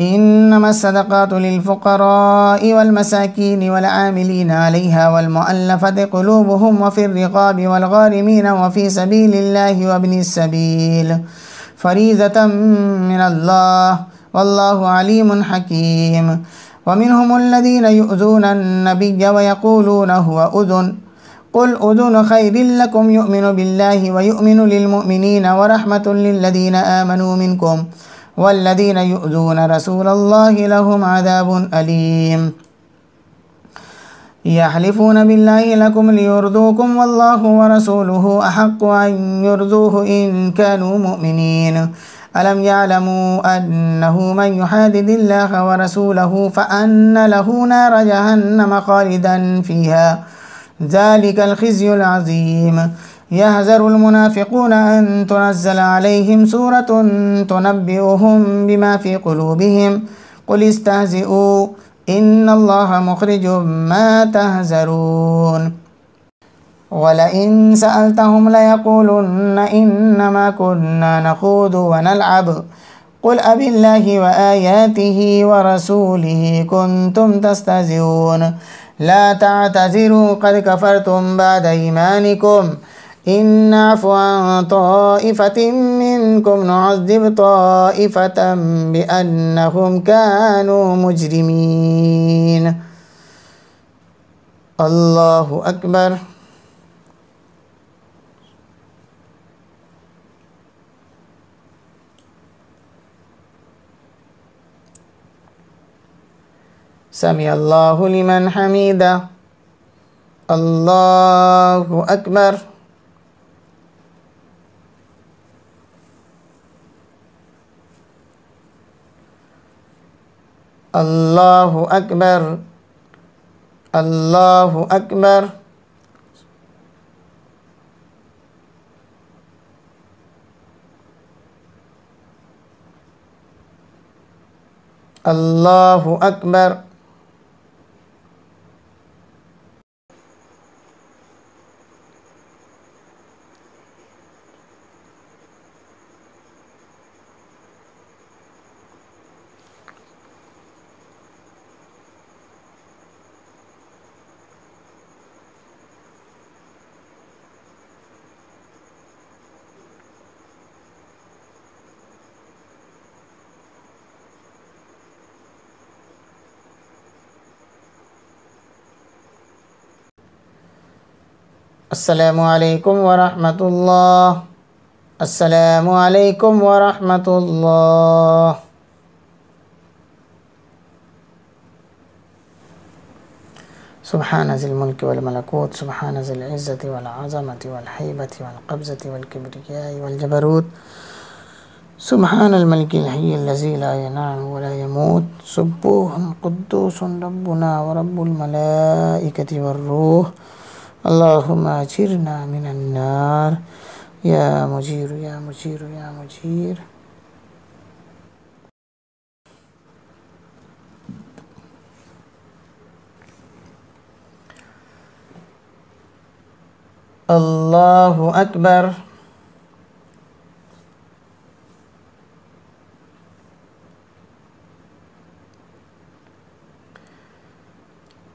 إنما الصدقات للفقراء والمساكين والعاملين عليها والمؤلفة قلوبهم وفي الرقاب والغارمين وفي سبيل الله وابن السبيل فريضة من الله والله عليم حكيم. ومنهم الذين يؤذون النبي ويقولون هو أذن قل أذن خير لكم يؤمن بالله ويؤمن للمؤمنين ورحمة للذين آمنوا منكم والذين يؤذون رسول الله لهم عذاب أليم. يحلفون بالله لكم ليرضوكم والله ورسوله أحق أن يرضوه إن كانوا مؤمنين. ألم يعلموا أنه من يحادد الله ورسوله فأن له نار جهنم خالدا فيها ذلك الخزي العظيم. يحذر المنافقون أن تنزل عليهم سورة تنبئهم بما في قلوبهم قل استهزئوا إن الله مخرج ما تهزرون. ولئن سألتهم ليقولن إنما كنا نخوض ونلعب قل أبالله وآياته ورسوله كنتم تستهزئون لا تعتذروا قد كفرتم بعد إيمانكم إن نعفو عن طائفة منكم نعذب طائفة بأنهم كانوا مجرمين. الله أكبر. سمع الله لمن حمده. الله أكبر. الله أكبر. الله أكبر. الله أكبر. السلام عليكم ورحمة الله. السلام عليكم ورحمة الله. سبحان ذي الملك والملكوت سبحان ذي العزة والعظمة والهيبة والقبضة والكبرياء والجبروت سبحان الملك الحي الذي لا ينام ولا يموت سبوح قدوس ربنا ورب الملائكة والروح اللهم أجرنا من النار يا مجير يا مجير يا مجير. الله أكبر.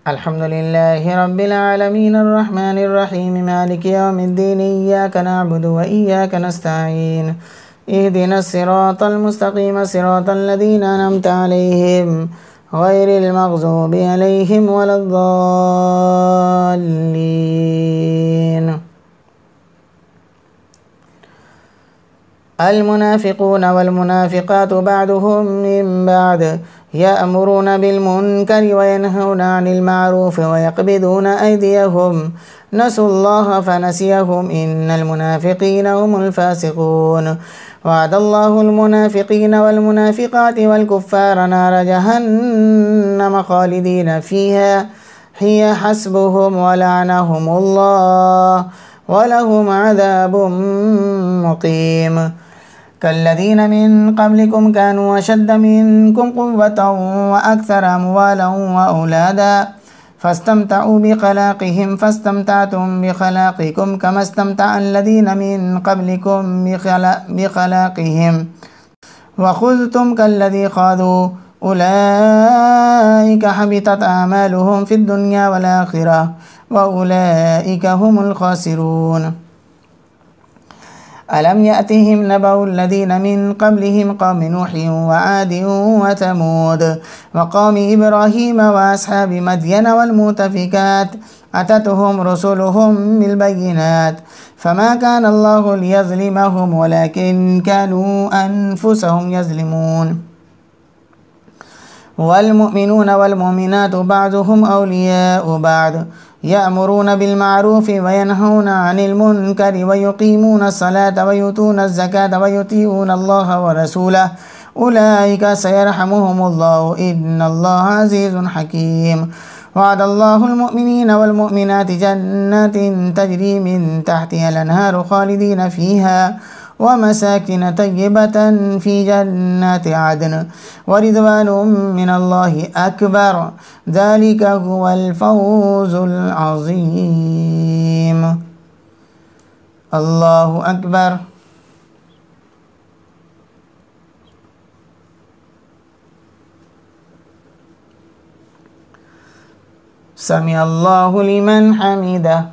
الحمد لله رب العالمين الرحمن الرحيم مالك يوم الدين إياك نعبد وإياك نستعين اهدنا الصراط المستقيم صراط الذين أنعمت عليهم غير المغضوب عليهم ولا الضالين. المنافقون والمنافقات بعضهم من بعض يأمرون بالمنكر وينهون عن المعروف ويقبضون أيديهم نسوا الله فنسيهم إن المنافقين هم الفاسقون. وعد الله المنافقين والمنافقات والكفار نار جهنم خالدين فيها هي حسبهم ولعنهم الله ولهم عذاب مقيم. كالذين من قبلكم كانوا أشد منكم قوة وأكثر أموالا وأولادا فاستمتعوا بخلاقهم فاستمتعتم بخلاقكم كما استمتع الذين من قبلكم بخلاقهم وخذتم كالذي خاضوا أولئك حبطت أعمالهم في الدنيا والآخرة وأولئك هم الخاسرون. ألم يأتهم نبأ الذين من قبلهم قوم نوح وعاد وثمود وقوم إبراهيم وأصحاب مدين والمؤتفكات أتتهم رسلهم بالبينات فما كان الله ليظلمهم ولكن كانوا أنفسهم يظلمون. والمؤمنون والمؤمنات بعضهم أولياء بعض يأمرون بالمعروف وينهون عن المنكر ويقيمون الصلاة ويؤتون الزكاة ويطيعون الله ورسوله أولئك سيرحمهم الله إن الله عزيز حكيم. وعد الله المؤمنين والمؤمنات جنات تجري من تحتها الأنهار خالدين فيها ومساكن طيبة في جنات عدن ورضوان من الله أكبر ذلك هو الفوز العظيم. الله أكبر. سمع الله لمن حمده.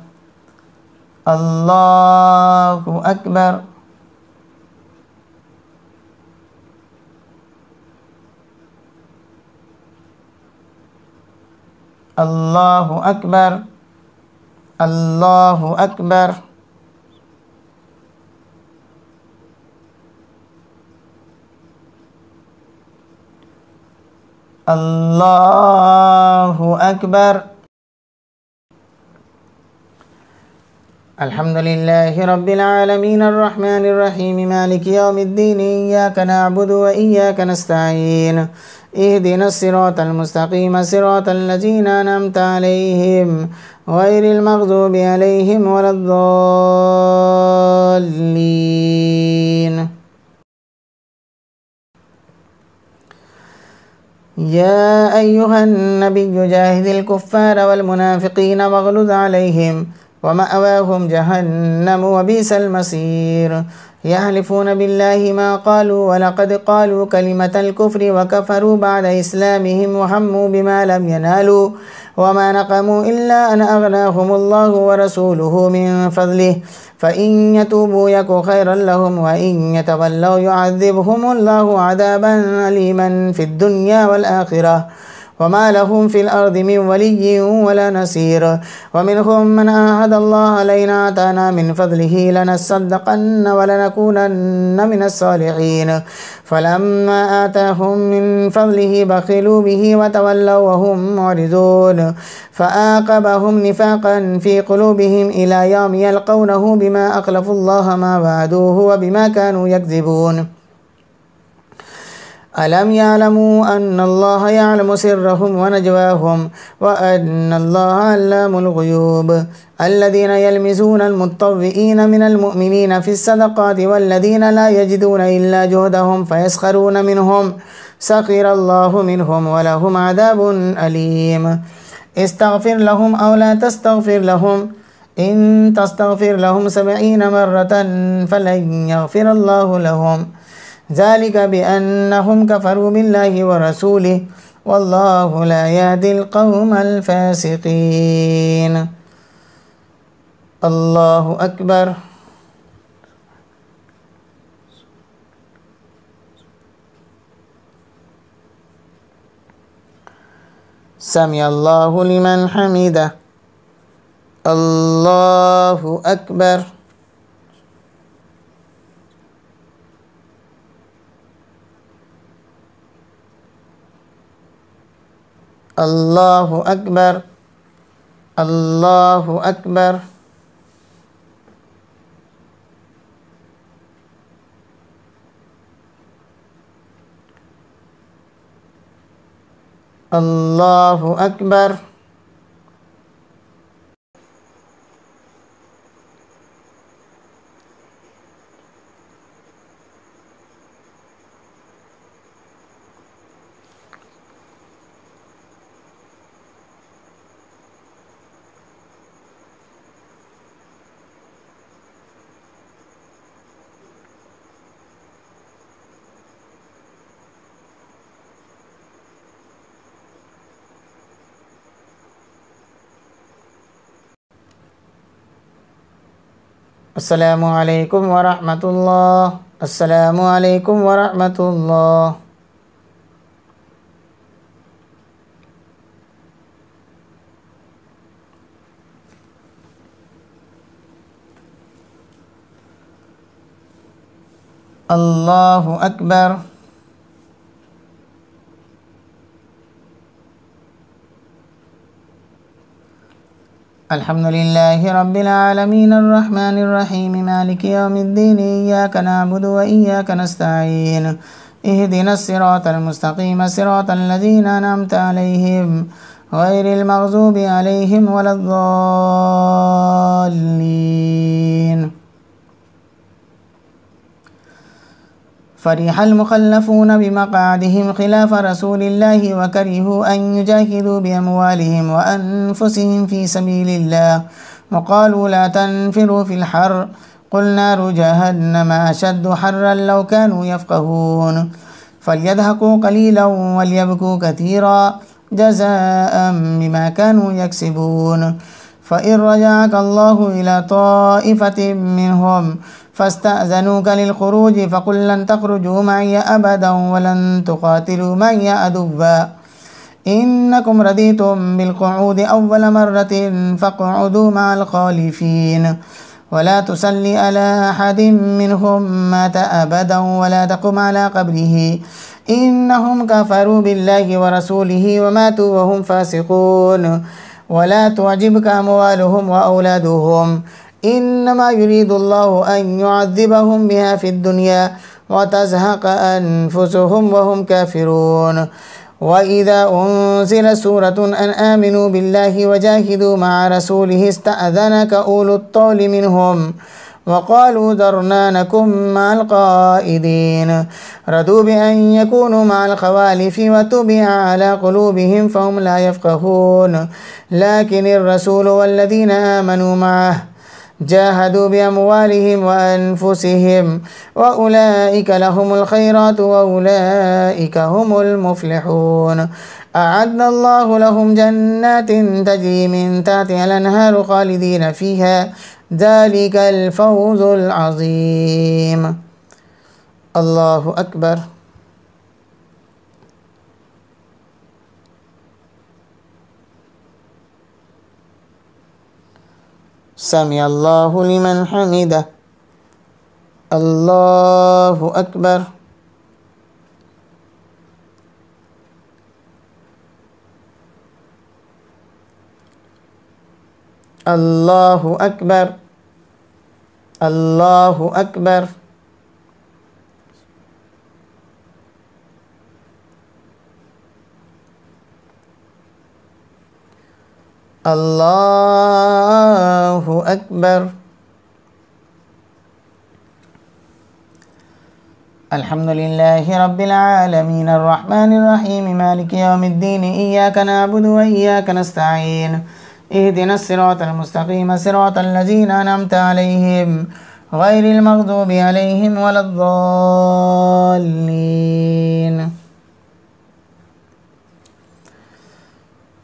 الله أكبر. الله أكبر. الله أكبر. الله أكبر. الحمد لله رب العالمين الرحمن الرحيم مالك يوم الدين إياك نعبد وإياك نستعين اهدنا الصراط المستقيم صراط الذين أنعمت عليهم غير المغضوب عليهم ولا الضالين. يا أيها النبي جاهد الكفار والمنافقين واغلظ عليهم ومأواهم جهنم وبئس المصير. يحلفون بالله ما قالوا ولقد قالوا كلمة الكفر وكفروا بعد إسلامهم وهموا بما لم ينالوا وما نقموا إلا أن أغناهم الله ورسوله من فضله فإن يتوبوا يك خيرا لهم وإن يتولوا يعذبهم الله عذابا أليما في الدنيا والآخرة وما لهم في الأرض من ولي ولا نصير. ومنهم من عاهد الله لئن آتانا من فضله لنصدقن ولنكونن من الصالحين فلما آتاهم من فضله بخلوا به وتولوا وهم معرضون فعاقبهم نفاقا في قلوبهم إلى يوم يلقونه بما أخلفوا الله ما وعدوه وبما كانوا يكذبون. ألم يعلموا أن الله يعلم سرهم ونجواهم وأن الله علام الغيوب. الذين يلمزون المطوئين من المؤمنين في الصدقات والذين لا يجدون إلا جهدهم فيسخرون منهم سخر الله منهم ولهم عذاب أليم. استغفر لهم أو لا تستغفر لهم إن تستغفر لهم 70 مرة فلن يغفر الله لهم ذلك بأنهم كفروا بالله ورسوله والله لا يهدي القوم الفاسقين. الله أكبر. سمع الله لمن حمده. الله أكبر. الله أكبر. الله أكبر. الله أكبر. Assalamualaikum warahmatullah. Assalamualaikum warahmatullah. Allahu Akbar. Alhamdulillahi Rabbil Alamin Ar-Rahmanir Rahim Maliki Yawmiddin Iyyaka na'budu wa iyyaka nasta'in Ihdinas siratal mustaqim siratal ladzina an'amta 'alaihim ghairil maghdubi 'alaihim waladdallin. فرح المخلفون بمقعدهم خلاف رسول الله وكرهوا أن يجاهدوا بأموالهم وأنفسهم في سبيل الله وقالوا لا تنفروا في الحر قل نار جهنم أشد حرا لو كانوا يفقهون فليضحكوا قليلا وليبكوا كثيرا جزاء بما كانوا يكسبون فإن رجعك الله إلى طائفة منهم فاستأذنوك للخروج فقل لن تخرجوا معي أبدا ولن تقاتلوا معي عدوا إنكم رضيتم بالقعود أول مرة فاقعدوا مع الخالفين ولا تصلي على أحد منهم مات أبدا ولا تقم على قبره إنهم كفروا بالله ورسوله وماتوا وهم فاسقون ولا تعجبك أموالهم وأولادهم إنما يريد الله أن يعذبهم بها في الدنيا وتزهق أنفسهم وهم كافرون وإذا أنزل سورة أن آمنوا بالله وجاهدوا مع رسوله استأذنك أولو الطول منهم وقالوا ذرنا نكن مع القائدين رضوا بأن يكونوا مع الخوالف وطبع على قلوبهم فهم لا يفقهون لكن الرسول والذين آمنوا معه جاهدوا بأموالهم وأنفسهم وأولئك لهم الخيرات وأولئك هم المفلحون أعد الله لهم جنات تجري من تحتها الأنهار خالدين فيها ذلك الفوز العظيم. الله أكبر. سمع الله لمن حمده. الله أكبر. الله أكبر. الله أكبر. الله أكبر. الحمد لله رب العالمين الرحمن الرحيم مالك يوم الدين إياك نعبد وإياك نستعين اهدنا الصراط المستقيم صراط الذين أنعمت عليهم غير المغضوب عليهم ولا الضالين.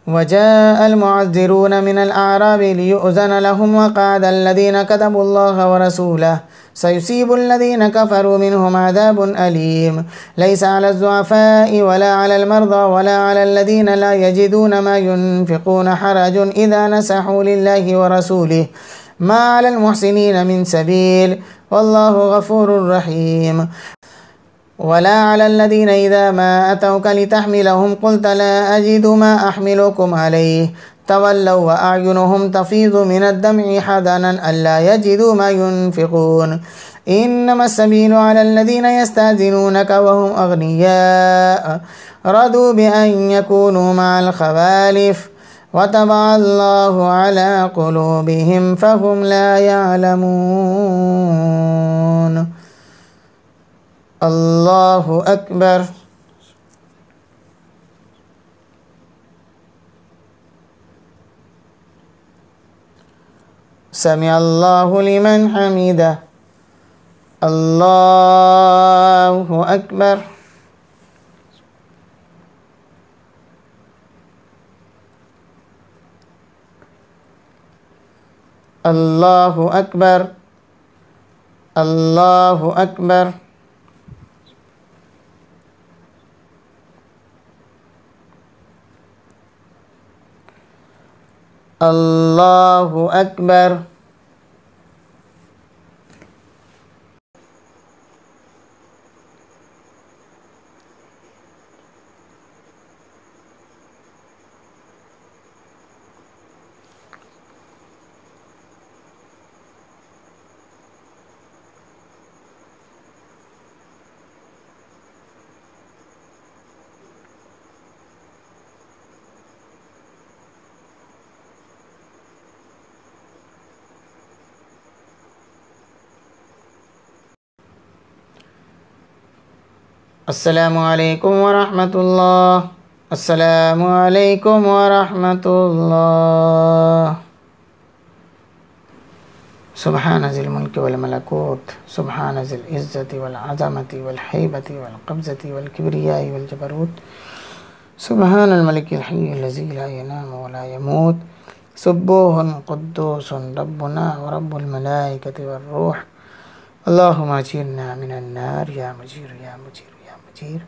وجاء المعذرون من الأعراب ليؤذن لهم وقعد الذين كذبوا الله ورسوله سيصيب الذين كفروا منهم عذاب أليم ليس على الضعفاء ولا على المرضى ولا على الذين لا يجدون ما ينفقون حرج إذا نصحوا لله ورسوله ما على المحسنين من سبيل والله غفور رحيم ولا على الذين إذا ما أتوك لتحملهم قلت لا أجد ما أحملكم عليه تولوا وأعينهم تفيض من الدمع حزنا ألا يجدوا ما ينفقون إنما السبيل على الذين يستأذنونك وهم أغنياء رضوا بأن يكونوا مع الخوالف وطبع الله على قلوبهم فهم لا يعلمون. الله أكبر. سمع الله لمن حمده. الله أكبر. الله أكبر. अल्लाहु अकबर। अल्लाहु अकबर। अस्सलामु अलैकुम वरहमतुल्लाह। अस्सलामु अलैकुम वरहमतुल्लाह। सुब्हान ज़िल मुल्क वल मलकूत, सुब्हान ज़िल इज़्ज़ति वल अज़मति वल हैबति वल क़ब्ज़ति वल किब्रियाइ वल जबरूत, सुब्हानल मलिकिल हय्यिल लज़ी ला यनामु व ला यमूत, सुब्बूहुन क़ुद्दूसुन रब्बुना व रब्बुल मलाइकति वर्रूह। अल्लाहुम्मा अजीरना मिनन नार या मुजीर या मुजीर या मुजीर।